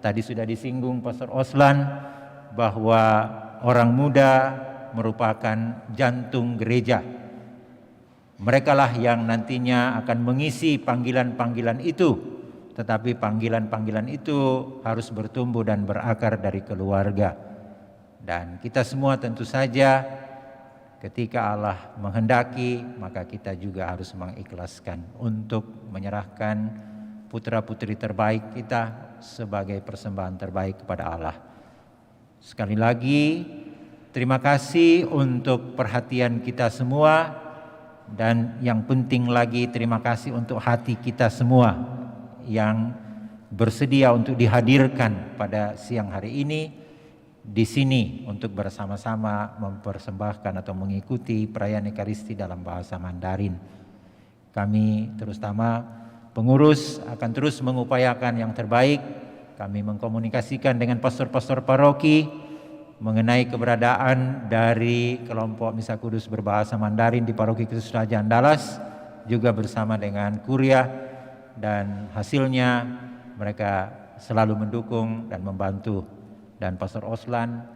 Tadi sudah disinggung Pastor Oslan bahwa orang muda merupakan jantung gereja. Merekalah yang nantinya akan mengisi panggilan-panggilan itu. Tetapi panggilan-panggilan itu harus bertumbuh dan berakar dari keluarga. Dan kita semua tentu saja ketika Allah menghendaki, maka kita juga harus mengikhlaskan untuk menyerahkan putra-putri terbaik kita sebagai persembahan terbaik kepada Allah. Sekali lagi, terima kasih untuk perhatian kita semua. Dan yang penting lagi, terima kasih untuk hati kita semua yang bersedia untuk dihadirkan pada siang hari ini di sini untuk bersama-sama mempersembahkan atau mengikuti perayaan Ekaristi dalam bahasa Mandarin. Kami terutama pengurus akan terus mengupayakan yang terbaik. Kami mengkomunikasikan dengan pastor-pastor paroki mengenai keberadaan dari kelompok Misa Kudus berbahasa Mandarin di Paroki Kristus Raja Andalas, juga bersama dengan Kuria. Dan hasilnya mereka selalu mendukung dan membantu. Dan Pastor Oslan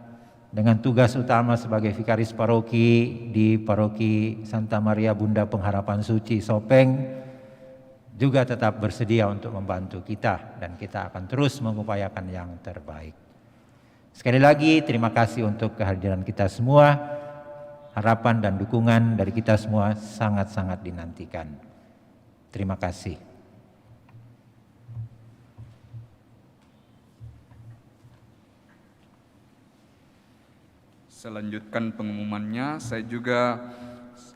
dengan tugas utama sebagai vikaris paroki di Paroki Santa Maria Bunda Pengharapan Suci Sopeng juga tetap bersedia untuk membantu kita, dan kita akan terus mengupayakan yang terbaik. Sekali lagi terima kasih untuk kehadiran kita semua. Harapan dan dukungan dari kita semua sangat-sangat dinantikan. Terima kasih. Saya lanjutkan pengumumannya. Saya juga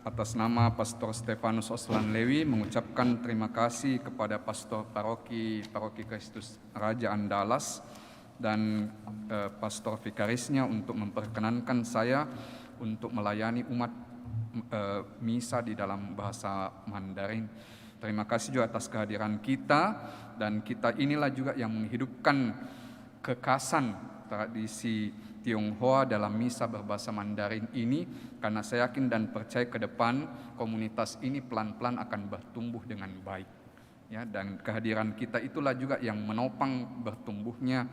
atas nama Pastor Stefanus Oslan Lewi mengucapkan terima kasih kepada Pastor Paroki Kristus Raja Andalas dan Pastor Vikarisnya untuk memperkenankan saya untuk melayani umat misa di dalam bahasa Mandarin. Terima kasih juga atas kehadiran kita, dan kita inilah juga yang menghidupkan kekasan tradisi Tionghoa dalam misa berbahasa Mandarin ini, karena saya yakin dan percaya ke depan komunitas ini pelan-pelan akan bertumbuh dengan baik. Ya, dan kehadiran kita itulah juga yang menopang bertumbuhnya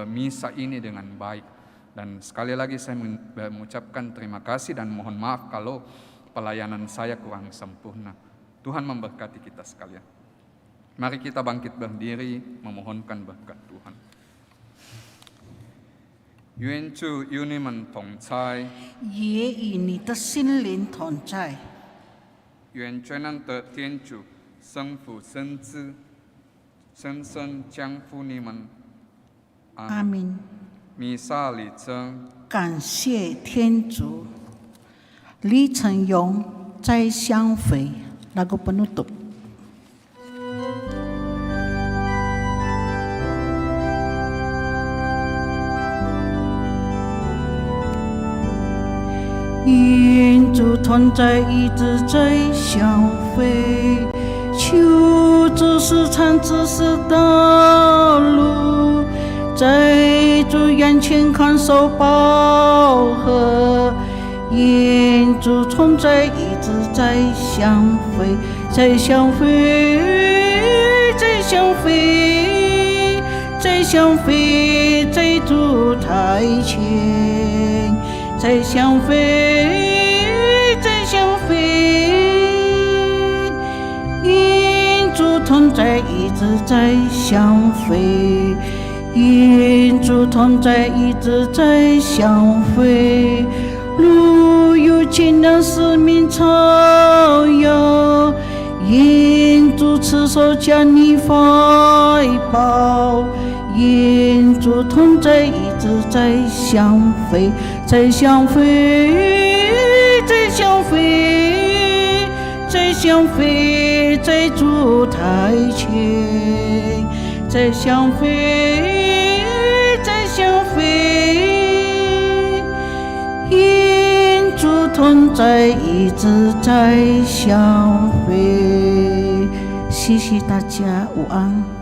misa ini dengan baik. Dan sekali lagi saya mengucapkan terima kasih dan mohon maaf kalau pelayanan saya kurang sempurna. Tuhan memberkati kita sekalian. Mari kita bangkit berdiri memohonkan berkat Tuhan. Yuan Chu与你们同在，也与你的心灵同在。愿全能的天主、圣父、圣子、圣神降福你们。阿明。弥撒礼成，感谢天主。李成勇在香肥lagu penutup.愿主同在，一直在相会，求主时常指示道路，在主眼前看守保护。愿主同在，一直在相会，在相会，在相会，在相会，在主台前。在相会，在相会，愿主同在，一直在相会，愿主同在，一直在相会。如有艰难使命朝遥，愿主持守将你怀抱。愿主同在，一直在相会，在相会，在相会，在相会，在主台前，在相会，在相会，愿主同在，一直在相会。谢谢大家，午安。